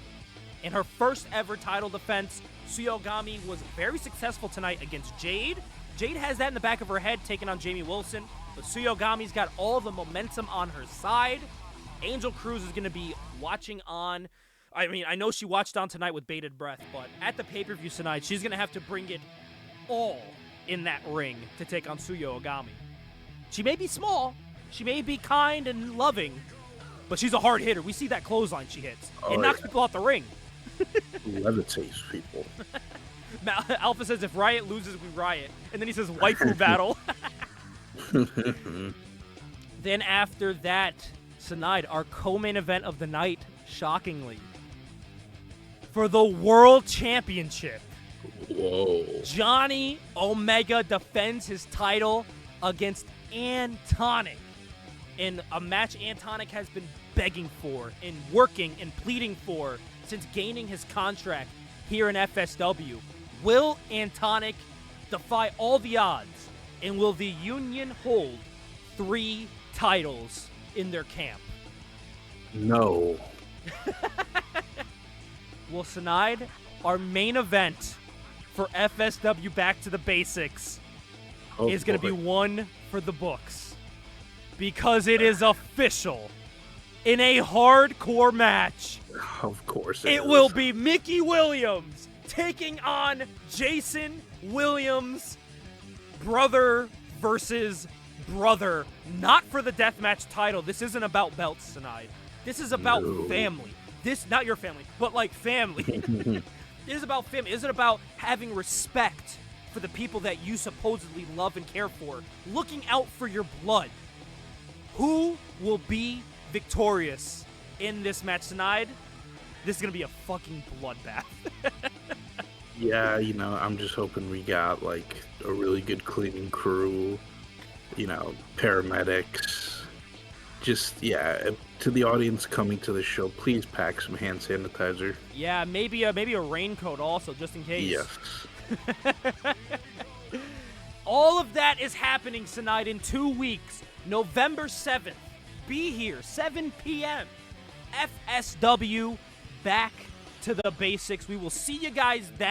In her first ever title defense, Suya Ogami was very successful tonight against Jade. Jade has that in the back of her head, taking on Jamie Wilson, but Suya Ogami's got all the momentum on her side. Angel Cruz is going to be watching on. I mean, I know she watched on tonight with bated breath, but at the pay-per-view tonight, she's going to have to bring it all in that ring to take on Suya Ogami. She may be small, she may be kind and loving, but she's a hard hitter. We see that clothesline she hits. It knocks people out the ring. Levitates people. Alpha says if Riot loses, we riot. And then he says waifu battle. Then after that, tonight, our co-main event of the night, shockingly, for the World Championship. Whoa. Johnny Omega defends his title against Antonic in a match Antonic has been begging for and working and pleading for since gaining his contract here in FSW. Will Antonic defy all the odds, and will the Union hold 3 titles in their camp? No. Well, Sinead, our main event for FSW Back to the Basics is going to be one for the books, because it is official. In a hardcore match, Of course it will be Mickey Williams taking on Jason Williams, brother versus brother. Not for the deathmatch title. This isn't about belts tonight. This is about family. Not your family, but like family. It is about family. It is about having respect for the people that you supposedly love and care for. Looking out for your blood. Who will be victorious in this match tonight? This is going to be a fucking bloodbath. Yeah, I'm just hoping we got like a really good cleaning crew, paramedics. Just, to the audience coming to the show, please pack some hand sanitizer. Yeah, maybe a raincoat also, just in case. Yes. All of that is happening tonight in 2 weeks. November 7th. Be here, 7 p.m. FSW, Back to the Basics. We will see you guys then.